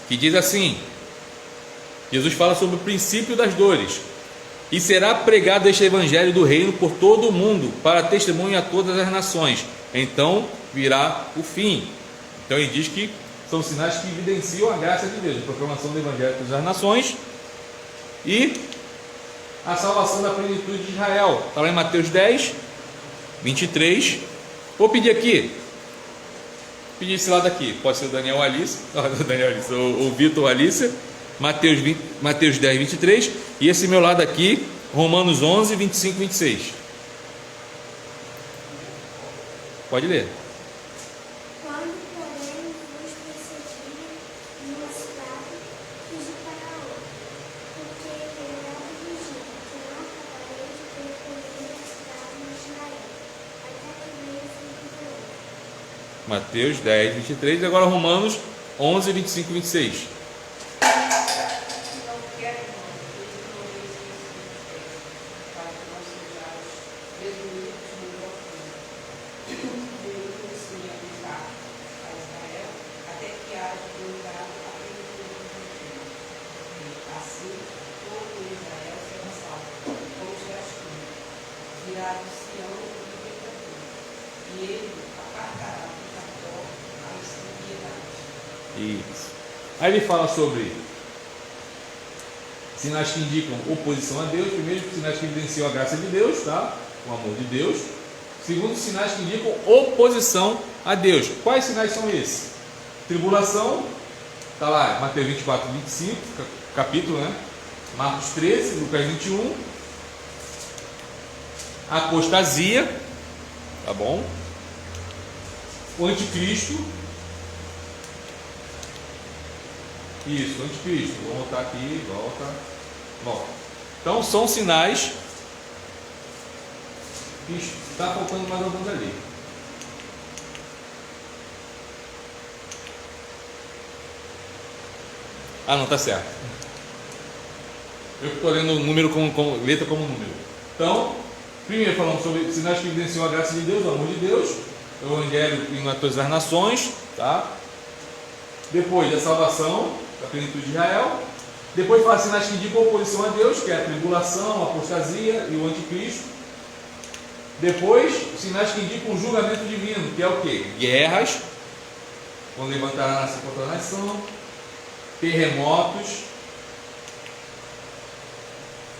que diz assim: Jesus fala sobre o princípio das dores. E será pregado este evangelho do reino por todo o mundo, para testemunho a todas as nações. Então virá o fim. Então ele diz que são sinais que evidenciam a graça de Deus, a proclamação do evangelho a todas as nações e a salvação da plenitude de Israel. Está lá em Mateus 10, 23. Vou pedir aqui. Pedir esse lado aqui. Pode ser o Daniel Alice. O Vitor Alice. Mateus 10, 23. E esse meu lado aqui, Romanos 11, 25, 26. Pode ler. Quando, porém, vos persegui numa cidade, fugi para outra, porque melhor vos digo que não acabarei de percorrer a cidade de Israel, até que venha o fim do mundo. Mateus 10, 23. E agora Romanos 11, 25, 26. Não quero, irmão, que não vejo para que nós sejamos resumidos no profunda. Veio o conhecimento a Israel, até que haja colocado a plenitude do Evangelho. Assim, todo Israel será salvo, como serás tu. Virá de Sião o libertador, e ele apartará de Jacó as impiedades. Isso. Aí ele fala sobre sinais que indicam oposição a Deus. Primeiro, sinais que evidenciam a graça de Deus, tá? O amor de Deus. Segundo, sinais que indicam oposição a Deus. Quais sinais são esses? Tribulação, tá lá, Mateus 24, 25, capítulo, né? Marcos 13, Lucas 21. Apostasia, tá bom? O anticristo. Isso, anticristo. Vou voltar aqui, volta. Então são sinais que está faltando mais alguns ali. Ah, não, tá certo. Eu estou lendo o número letra como número. Então, primeiro falamos sobre sinais que evidenciam a graça de Deus, o amor de Deus, o Evangelho em todas as nações, tá? Depois da salvação, da plenitude de Israel. Depois fala sinais que indicam oposição a Deus, que é a tribulação, a apostasia e o anticristo. Depois, sinais que indicam o julgamento divino, que é o quê? Guerras, quando levantará a nação contra a nação, terremotos,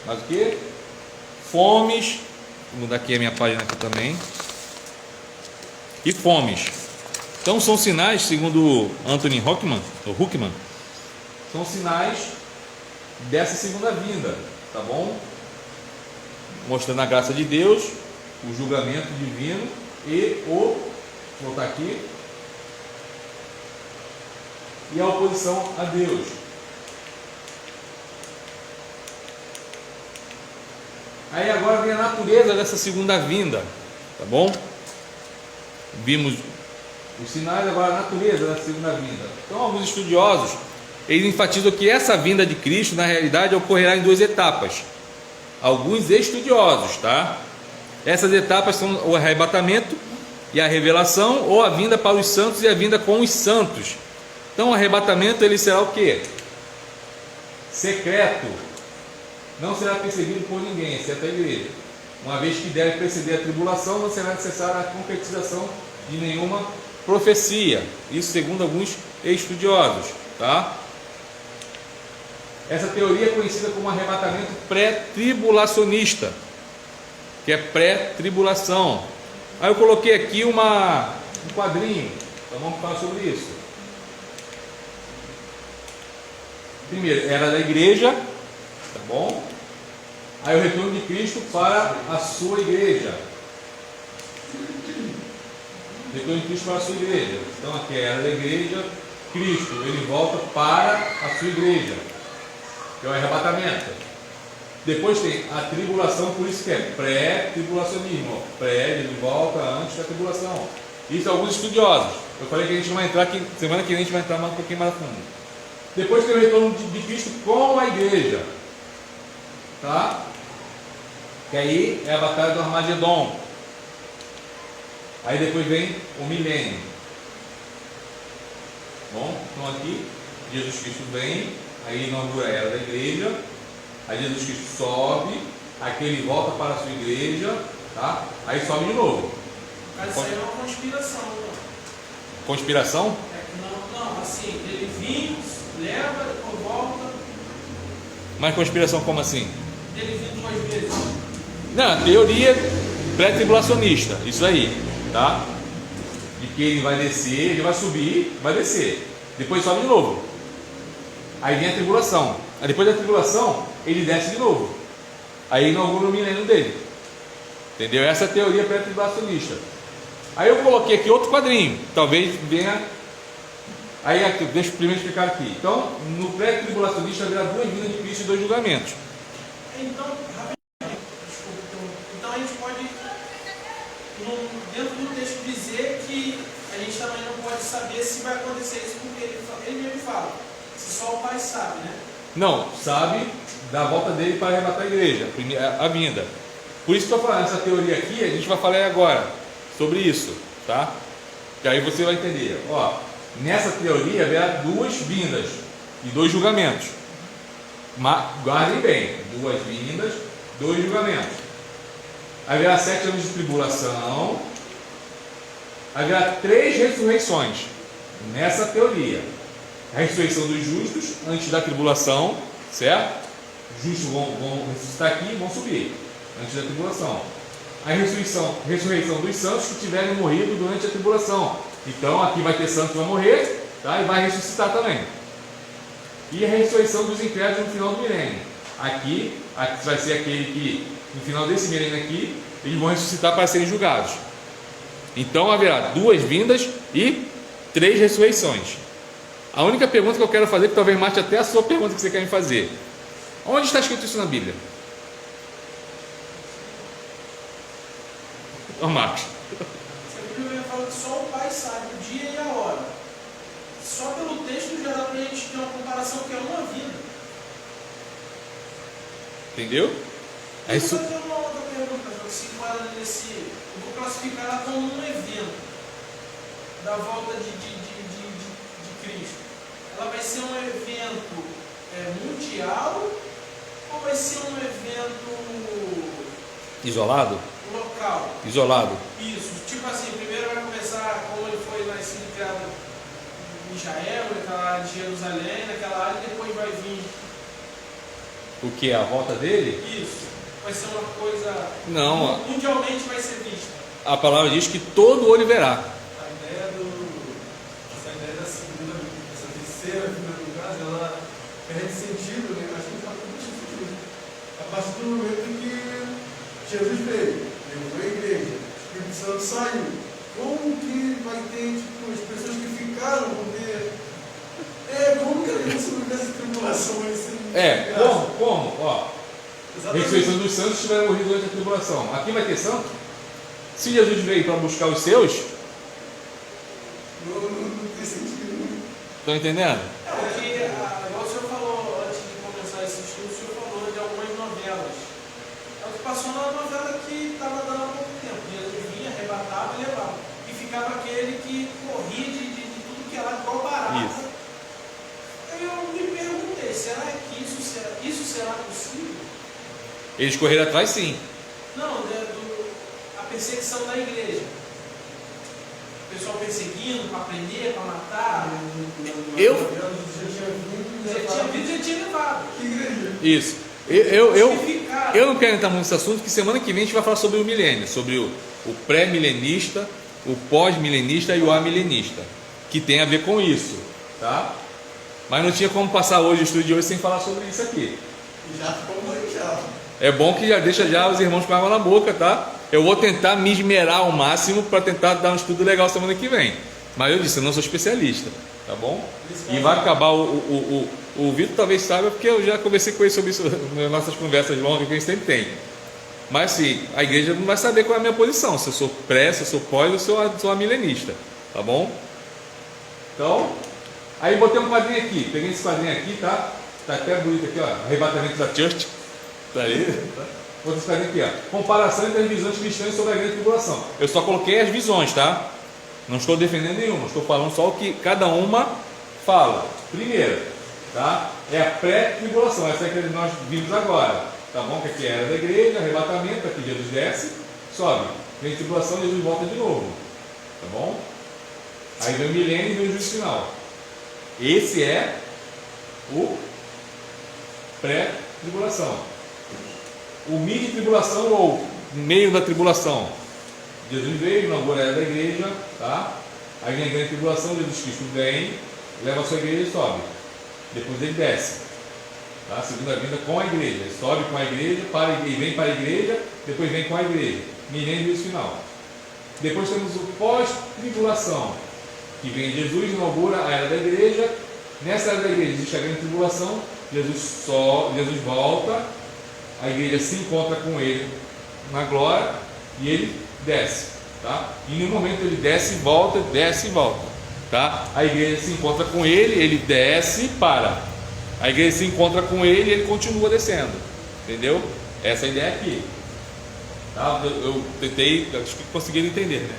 mas o que? Fomes, vou mudar aqui a minha página aqui também, e fomes. Então são sinais, segundo Anthony Huckman, são sinais dessa segunda vinda, tá bom? Mostrando a graça de Deus, o julgamento divino e vou voltar aqui, e a oposição a Deus. Aí agora vem a natureza dessa segunda vinda, tá bom? Vimos os sinais, agora a natureza da segunda vinda. Então alguns estudiosos, eles enfatizam que essa vinda de Cristo na realidade ocorrerá em duas etapas. Alguns estudiosos, tá? Essas etapas são o arrebatamento e a revelação, ou a vinda para os santos e a vinda com os santos. Então o arrebatamento ele será o quê? Secreto. Não será perseguido por ninguém, exceto a igreja. Uma vez que deve preceder a tribulação, não será necessária a concretização de nenhuma profecia. Isso segundo alguns estudiosos, tá? Essa teoria é conhecida como arrebatamento pré-tribulacionista, que é pré-tribulação. Aí eu coloquei aqui um quadrinho, então vamos falar sobre isso. Primeiro, era da igreja, tá bom? Aí o retorno de Cristo para a sua igreja. Retorno de Cristo para a sua igreja. Então aqui era da igreja, Cristo, ele volta para a sua igreja, que é o arrebatamento. Depois tem a tribulação, por isso que é pré-tribulacionismo. Pré, ele volta antes da tribulação. Isso alguns estudiosos. Eu falei que a gente vai entrar aqui, semana que vem a gente vai entrar um pouquinho mais a fundo. Depois tem o retorno de Cristo com a igreja, tá? Que aí é a batalha do Armagedon. Aí depois vem o milênio. Bom, então aqui Jesus Cristo vem, aí inaugura a era da igreja, aí Jesus Cristo sobe, aqui ele volta para a sua igreja, tá? Aí sobe de novo. Mas isso aí é uma conspiração, não? Conspiração? Não, assim, ele vem, leva, depois volta. Mas conspiração como assim? Ele vem 2 vezes. Não, a teoria pré-tribulacionista, isso aí, tá? De que ele vai descer, ele vai subir, vai descer, depois sobe de novo. Aí vem a tribulação. Aí depois da tribulação, ele desce de novo. Aí inaugura o milênio dele. Entendeu? Essa é a teoria pré-tribulacionista. Aí eu coloquei aqui outro quadrinho, talvez venha. Aí aqui, deixa eu primeiro explicar aqui. Então, no pré-tribulacionista haverá duas vindas de Cristo e dois julgamentos. Então, rapidinho, desculpa, então a gente pode, dentro do texto, dizer que a gente também não pode saber se vai acontecer isso, porque ele mesmo fala, se só o Pai sabe, né? Não, sabe da volta dele para arrebatar a igreja, a vinda. Por isso que eu estou falando, essa teoria aqui, a gente vai falar agora sobre isso, tá? Que aí você vai entender. Ó, nessa teoria haverá duas vindas e dois julgamentos. Guardem bem, duas vindas, dois julgamentos. Haverá 7 anos de tribulação, haverá 3 ressurreições nessa teoria. A ressurreição dos justos antes da tribulação, certo? Os justos vão ressuscitar aqui e vão subir antes da tribulação. A ressurreição dos santos que tiverem morrido durante a tribulação. Então aqui vai ter santos que vão morrer, tá? E vai ressuscitar também. E a ressurreição dos incrédulos no final do milênio. Aqui vai ser aquele que, no final desse milênio aqui, eles vão ressuscitar para serem julgados. Então haverá 2 vindas e 3 ressurreições. A única pergunta que eu quero fazer, que talvez mate até a sua pergunta que você quer me fazer: onde está escrito isso na Bíblia? Ô Marcos. A Bíblia fala que só o Pai sabe o dia e a hora. Só pelo texto já dá para a gente ter uma comparação que é uma vida. Entendeu? É Eu isso. vou fazer uma outra pergunta, João, se enquadra nesse. Eu vou classificar ela como um evento da volta de Cristo. Ela vai ser um evento mundial ou vai ser um evento Isolado? local? Isolado. Isso, tipo assim, primeiro vai começar como ele foi nascido e criado em Israel, naquela área de Jerusalém, naquela área, e depois vai vir. O que é a volta dele? Isso, vai ser uma coisa. Não. Mundialmente vai ser vista. A palavra diz que todo olho verá. Essa ideia da segunda, dessa terceira vinda do caso, ela perde sentido, né? Acho que faz muito sentido. A partir do momento em que Jesus veio, levou a igreja, o Espírito Santo saiu. Como que vai ter, tipo, as pessoas que ficaram vão ter. Como que a gente subir essa tribulação vai ser? Como? Ó. Exatamente. Ressurreição dos santos tiveram morrido durante a tribulação. Aqui vai ter santo? Se Jesus veio para buscar os seus, Não tem sentido. estão entendendo? Porque, igual o senhor falou antes de começar esse estudo, o senhor falou de algumas novelas. É o que passou na novela que estava dando há pouco tempo. Jesus vinha, arrebatava e levava. E ficava aquele que corria de tudo que era igual barata. Isso. Aí eu me perguntei, será que isso será possível? Eles correram atrás, sim. Não, a perseguição da igreja. O pessoal perseguindo para prender, para matar. Eu? Já tinha vindo e já tinha levado. Que igreja? Isso. Eu não quero entrar muito nesse assunto, que semana que vem a gente vai falar sobre o milênio, sobre o pré-milenista, o pós-milenista e o amilenista, que tem a ver com isso, tá? Mas não tinha como passar hoje o estudo de hoje sem falar sobre isso aqui. Já ficou aí já. É bom que já deixa já os irmãos com água na boca, tá? Eu vou tentar me esmerar ao máximo para tentar dar um estudo legal semana que vem. Mas eu disse, eu não sou especialista, tá bom? E vai acabar o Vitor talvez saiba, porque eu já conversei com ele sobre isso nas nossas conversas longas que a gente sempre tem. Mas assim, a igreja não vai saber qual é a minha posição, se eu sou pré, se eu sou pós ou se eu sou milenista, tá bom? Então, aí botei um quadrinho aqui, peguei esse quadrinho aqui, tá? Tá até bonito aqui, ó, arrebatamento da Church, tá aí? Tá? Botei esse quadrinho aqui, ó, comparação entre as visões cristãs sobre a grande tribulação. Eu só coloquei as visões, tá? Não estou defendendo nenhuma, estou falando só o que cada uma fala. Primeiro, tá? É a pré-tribulação, essa é a que nós vimos agora, tá bom? Que aqui é a era da igreja, arrebatamento, aqui Jesus desce, sobe. Vem tribulação, Jesus volta de novo, tá bom? Aí vem o milênio e vem o juízo final. Esse é o pré-tribulação. O mid-tribulação ou no meio da tribulação. Jesus veio, inaugura a era da igreja, tá? Aí vem a grande tribulação, Jesus Cristo vem, leva a sua igreja e sobe. Depois ele desce, tá? Segunda vinda com a igreja. Ele sobe com a igreja, e vem para a igreja, depois vem com a igreja. Milênio e juízo final. Depois temos o pós-tribulação, que vem Jesus, inaugura a era da igreja. Nessa era da igreja existe a grande tribulação, Jesus volta, a igreja se encontra com ele na glória e ele desce, tá? E no momento ele desce e volta, tá? A igreja se encontra com ele, ele desce e para. A igreja se encontra com ele e ele continua descendo, entendeu? Essa é a ideia aqui, tá? Eu tentei, acho que conseguiram entender, né?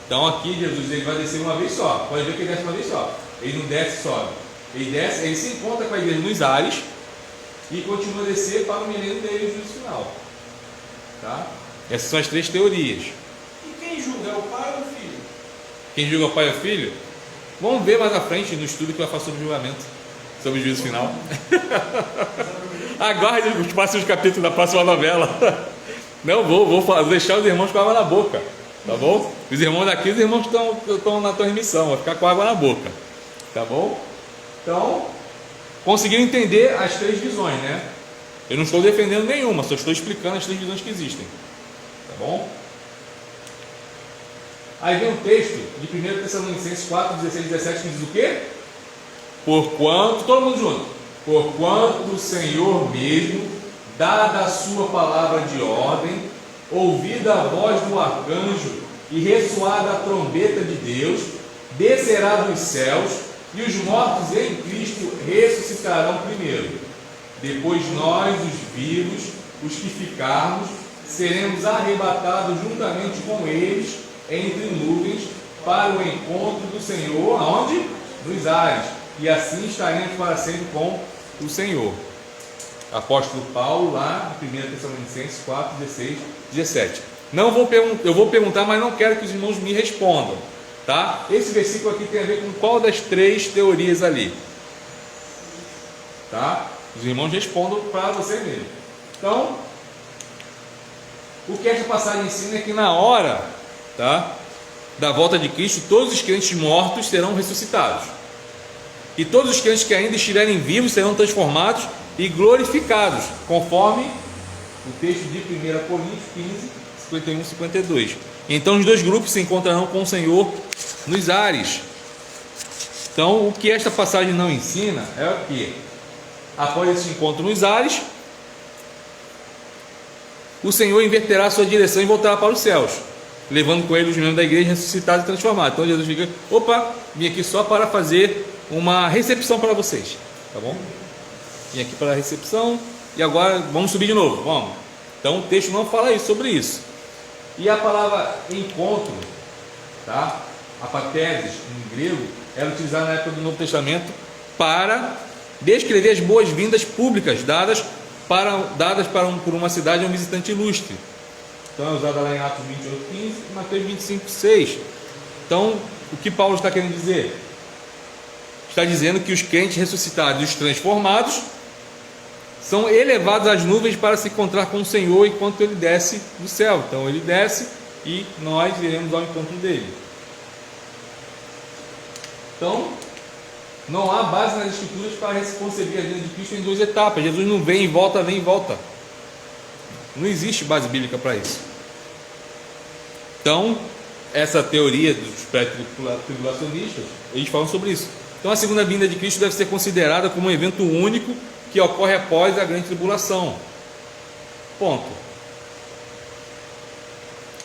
Então aqui Jesus ele vai descer uma vez só, pode ver que ele desce uma vez só, ele não desce e sobe, ele desce, ele se encontra com a igreja nos ares e continua a descer para o milênio dele, o juízo final, tá? Essas são as três teorias. E quem julga, é o pai ou o filho? Quem julga o pai ou o filho? Vamos ver mais à frente no estudo que vai falar sobre o julgamento, sobre o juízo final. Aguarde os próximos capítulos da próxima novela. Não vou deixar os irmãos com água na boca, tá bom? Os irmãos daqui, os irmãos que estão na transmissão, vai ficar com água na boca, tá bom? Então, conseguiram entender as três visões, né? Eu não estou defendendo nenhuma, só estou explicando as três visões que existem, tá bom? Aí vem um texto de 1 Tessalonicenses 4, 16 e 17 que diz o quê? Porquanto, todo mundo junto, porquanto o Senhor mesmo, dada a sua palavra de ordem, ouvida a voz do arcanjo e ressoada a trombeta de Deus, descerá dos céus, e os mortos em Cristo ressuscitarão primeiro. Depois nós, os vivos, os que ficarmos, seremos arrebatados juntamente com eles entre nuvens para o encontro do Senhor, aonde? Nos ares, e assim estaremos para sempre com o Senhor. Apóstolo Paulo, lá em 1 Tessalonicenses 4, 16, 17. Eu vou perguntar, mas não quero que os irmãos me respondam, tá? Esse versículo aqui tem a ver com qual das três teorias ali, tá? Os irmãos respondam para você mesmo. Então, o que esta passagem ensina é que na hora, tá, da volta de Cristo, todos os crentes mortos serão ressuscitados, e todos os crentes que ainda estiverem vivos serão transformados e glorificados, conforme o texto de 1 Coríntios 15, 51 e 52. Então os dois grupos se encontrarão com o Senhor nos ares. Então o que esta passagem não ensina é o que? Após esse encontro nos ares, o Senhor inverterá a sua direção e voltará para os céus, levando com ele os membros da igreja ressuscitados e transformados. Então Jesus fica, opa, vim aqui só para fazer uma recepção para vocês, tá bom? Vim aqui para a recepção e agora vamos subir de novo, vamos. Então o texto não fala sobre isso. E a palavra encontro, tá? Apathesis em grego, era utilizada na época do Novo Testamento para descrever as boas-vindas públicas dadas por uma cidade a um visitante ilustre. Então é usada lá em Atos 28, 15 e Mateus 25, 6. Então o que Paulo está querendo dizer? Está dizendo que os crentes ressuscitados e os transformados são elevados às nuvens para se encontrar com o Senhor enquanto ele desce do céu. Então ele desce e nós iremos ao encontro dele. Então não há base nas escrituras para conceber a vida de Cristo em duas etapas. Jesus não vem e volta, vem e volta. Não existe base bíblica para isso. Então essa teoria dos pré-tribulacionistas, eles falam sobre isso. Então a segunda vinda de Cristo deve ser considerada como um evento único que ocorre após a grande tribulação. Ponto.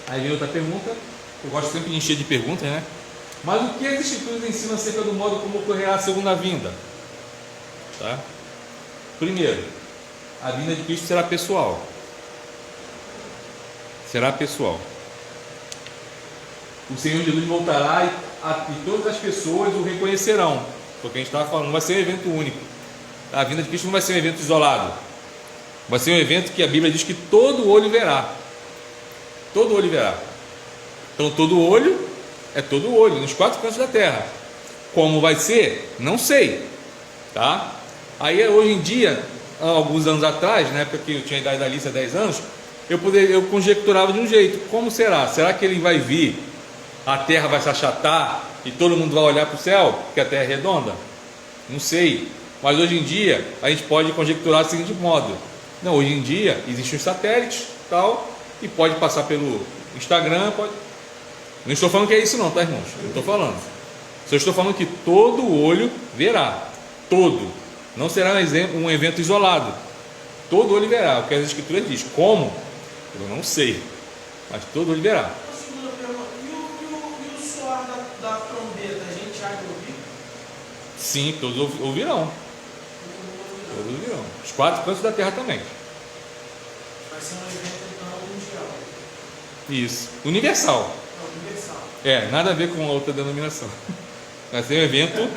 Aí vem outra pergunta. Eu gosto sempre de encher de perguntas, né? Mas o que as escrituras ensinam acerca do modo como ocorrerá a segunda vinda? Tá? Primeiro, a vinda de Cristo será pessoal. Será pessoal. O Senhor Jesus voltará e todas as pessoas o reconhecerão. Porque a gente estava falando, não vai ser um evento único. A vinda de Cristo não vai ser um evento isolado. Vai ser um evento que a Bíblia diz que todo olho verá. Todo olho verá. Então todo olho é todo olho, nos quatro cantos da terra. Como vai ser? Não sei. Tá? Aí hoje em dia, alguns anos atrás, na época que eu tinha a idade da Alice, há 10 anos, eu conjecturava de um jeito. Como será? Será que ele vai vir, a terra vai se achatar e todo mundo vai olhar para o céu, porque a terra é redonda? Não sei. Mas hoje em dia a gente pode conjecturar do seguinte modo: não, hoje em dia existem os satélites tal, e pode passar pelo Instagram, pode. Não estou falando que é isso não, tá, irmãos? Eu estou falando. Só estou falando que todo olho verá. Todo. Não será um evento isolado. Todo olho verá. O que as escrituras diz. Como? Eu não sei. Mas todo olho verá. Uma segunda pergunta. E o soar da trombeta, a gente há de ouvir? Sim, todos ouvirão. Todos ouvirão. Os 4 cantos da terra também. Vai ser um evento então mundial. Isso. Universal. Não, universal. É, nada a ver com a outra denominação. Vai ser um evento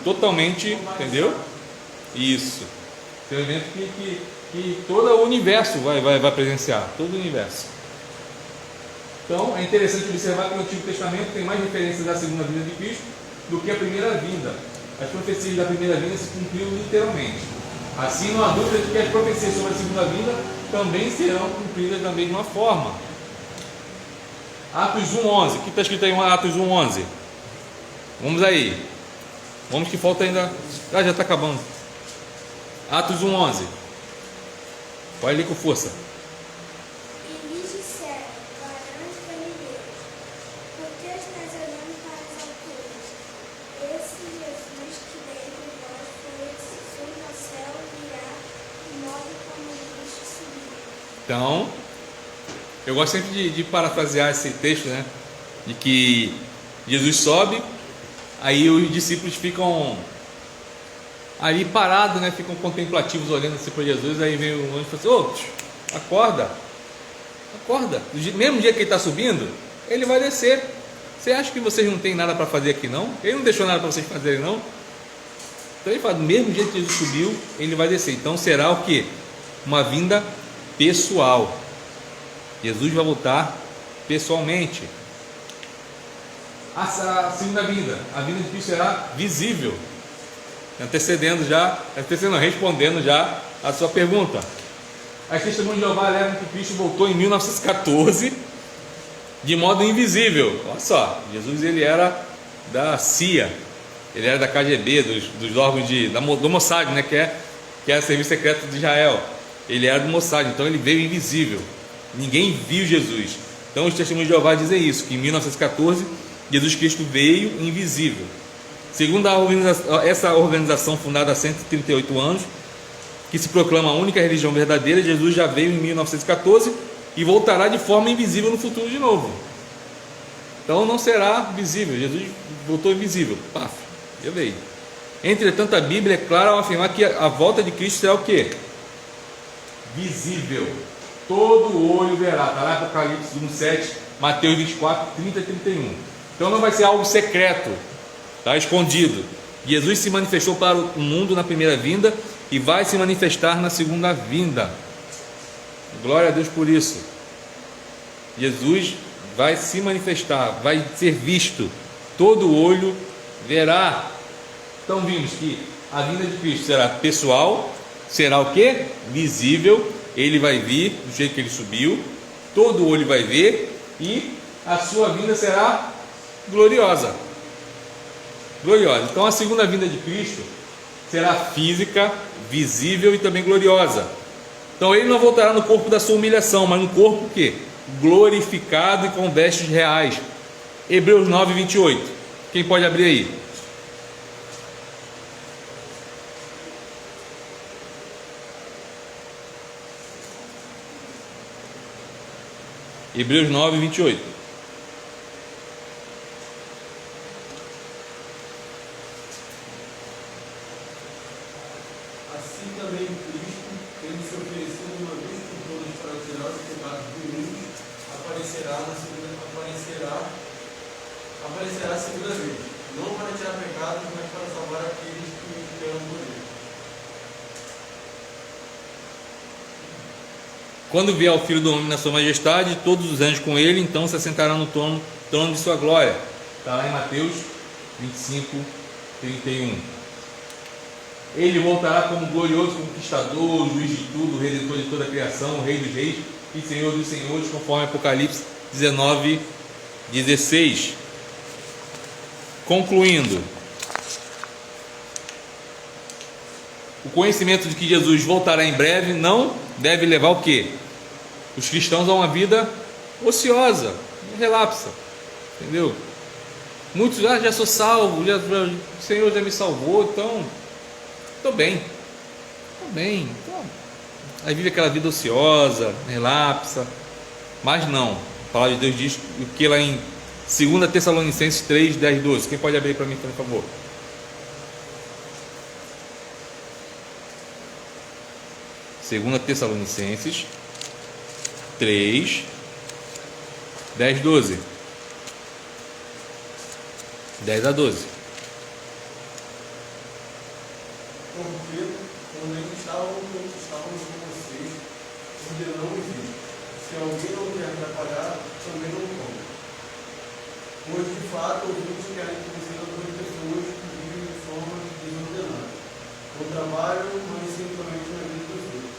totalmente, entendeu? Isso. Vai ser um evento que todo o universo vai presenciar. Todo o universo. Então, é interessante observar que no Antigo Testamento tem mais referências da segunda vinda de Cristo do que a primeira vinda. As profecias da primeira vinda se cumpriram literalmente. Assim, não há dúvida de que as profecias sobre a segunda vinda também serão cumpridas da mesma forma. Atos 1:11. O que está escrito aí em Atos 1:11? Vamos aí. Vamos que falta ainda. Ah, já está acabando. Atos 1:11. Pode ler com força. E lhes disseram, varões galileus, por que estás olhando para as alturas? Esse Jesus que dentre vós foi assunto ao céu virá de modo como Cristo subiu. Então, eu gosto sempre de parafrasear esse texto, né? De que Jesus sobe, aí os discípulos ficam ali parados, né? Ficam contemplativos olhando assim para Jesus. Aí vem o anjo e fala assim: ô, acorda, acorda. Do mesmo dia que ele está subindo, ele vai descer. Você acha que vocês não têm nada para fazer aqui, não? Ele não deixou nada para vocês fazerem, não? Então ele fala: do mesmo dia que Jesus subiu, ele vai descer. Então será o que? Uma vinda pessoal. Jesus vai voltar pessoalmente. A segunda vinda, a vinda de Cristo será visível. Respondendo já a sua pergunta. As testemunhas de Jeová levam que Cristo voltou em 1914 de modo invisível. Olha só, Jesus ele era da CIA, ele era da KGB, dos órgãos do Mossad, né, que é o serviço secreto de Israel. Ele era do Mossad, então ele veio invisível. Ninguém viu Jesus. Então os testemunhos de Jeová dizem isso, que em 1914 Jesus Cristo veio invisível. Segundo essa organização fundada há 138 anos, que se proclama a única religião verdadeira, Jesus já veio em 1914 e voltará de forma invisível no futuro de novo. Então não será visível. Jesus voltou invisível. Paf, já veio. Entretanto, a Bíblia é clara ao afirmar que a volta de Cristo será o quê? Visível. Todo olho verá. Está lá em Apocalipse 1:7, Mateus 24, 30 e 31. Então não vai ser algo secreto, está escondido. Jesus se manifestou para o mundo na primeira vinda e vai se manifestar na segunda vinda. Glória a Deus por isso. Jesus vai se manifestar, vai ser visto, todo olho verá. Então vimos que a vinda de Cristo será pessoal, será o que? Visível. Ele vai vir do jeito que ele subiu, todo olho vai ver, e a sua vinda será gloriosa. Gloriosa. Então a segunda vinda de Cristo será física, visível e também gloriosa. Então ele não voltará no corpo da sua humilhação, mas no corpo que? Glorificado e com vestes reais. Hebreus 9:28. Quem pode abrir aí? Hebreus 9:28. Assim também Cristo, tendo se oferecido uma vez por todas para tirar os pecados do mundo, aparecerá a segunda vez, não para tirar pecados, mas para salvar aqueles que esperam por ele. Quando vier o Filho do Homem na sua majestade, todos os anjos com ele, então se assentará no trono de sua glória. Está lá em Mateus 25:31. Ele voltará como glorioso conquistador, juiz de tudo, redentor de toda a criação, rei dos reis e Senhor dos senhores, conforme Apocalipse 19:16. Concluindo, o conhecimento de que Jesus voltará em breve não deve levar o quê? Os cristãos a uma vida ociosa, relapsa, entendeu? Muitos já sou salvo, o Senhor já me salvou, então estou bem. Então, aí vive aquela vida ociosa, relapsa, mas não. A palavra de Deus diz o que lá em 2 Tessalonicenses 3, 10, 12. Quem pode abrir para mim, por favor? 2 Tessalonicenses 3, 10, 12. 10 a 12. Porque também estávamos com vocês, ordenamos isso. Se alguém não quer atrapalhar, também não come. Pois de fato ouvimos que querem conhecer outras pessoas que vivem de forma desordenada. Não trabalham, mas simplesmente na vida dos outros.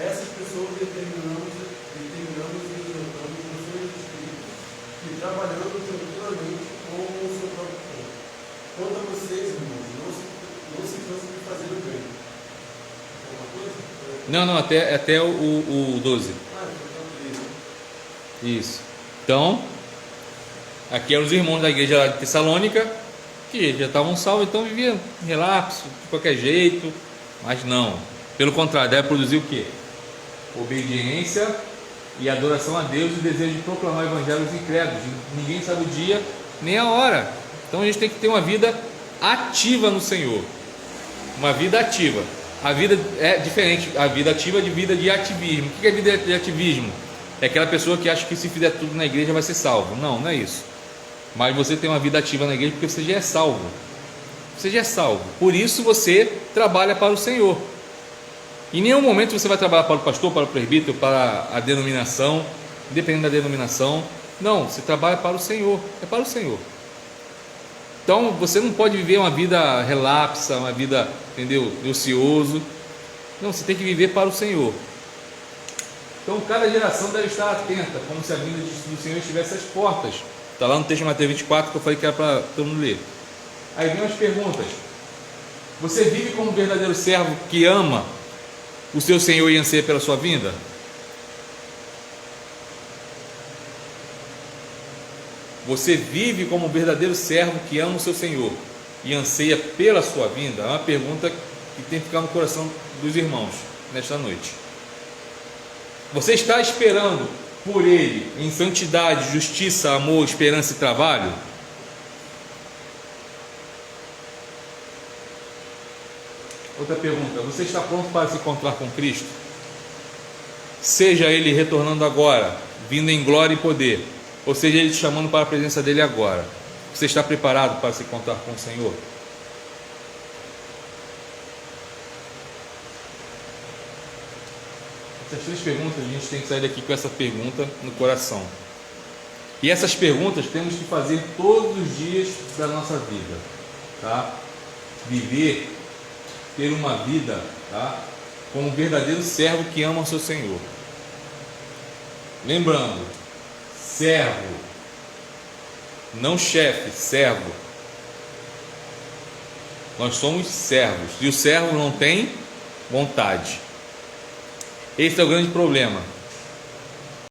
Essas pessoas determinamos e exortamos no seu espírito, que trabalhando tranquilamente com o seu próprio corpo. Quanto a vocês, irmãos, não se cansem de fazer o bem. Alguma coisa? Não, até o 12. Isso. Então, aqui eram os irmãos da igreja lá de Tessalônica, que já estavam salvos, então viviam relapso, de qualquer jeito, mas não. Pelo contrário, deve produzir o quê? Obediência e adoração a Deus e o desejo de proclamar o evangelho aos incrédulos. Ninguém sabe o dia nem a hora. Então a gente tem que ter uma vida ativa no Senhor. Uma vida ativa. A vida é diferente. A vida ativa é de vida de ativismo. O que é vida de ativismo? É aquela pessoa que acha que se fizer tudo na igreja vai ser salvo. Não é isso. Mas você tem uma vida ativa na igreja porque você já é salvo. Você já é salvo. Por isso você trabalha para o Senhor. Em nenhum momento você vai trabalhar para o pastor, para o presbítero, para a denominação, dependendo da denominação. Não, você trabalha para o Senhor. É para o Senhor. Então você não pode viver uma vida relapsa, uma vida, entendeu, de ocioso. Não, você tem que viver para o Senhor. Então cada geração deve estar atenta, como se a vinda do Senhor estivesse às portas. Está lá no texto de Mateus 24 que eu falei que era para todo mundo ler. Aí vem as perguntas. Você vive como um verdadeiro servo que ama o seu Senhor e anseia pela sua vinda? Você vive como um verdadeiro servo que ama o seu Senhor e anseia pela sua vinda? É uma pergunta que tem que ficar no coração dos irmãos nesta noite. Você está esperando por Ele em santidade, justiça, amor, esperança e trabalho? Outra pergunta: você está pronto para se encontrar com Cristo? Seja Ele retornando agora, vindo em glória e poder, ou seja Ele te chamando para a presença dEle agora. Você está preparado para se encontrar com o Senhor? Essas três perguntas, a gente tem que sair daqui com essa pergunta no coração. E essas perguntas temos que fazer todos os dias da nossa vida, tá? Viver, ter uma vida, tá? Como um verdadeiro servo que ama o seu Senhor. Lembrando, servo, não chefe, servo. Nós somos servos e o servo não tem vontade. Esse é o grande problema.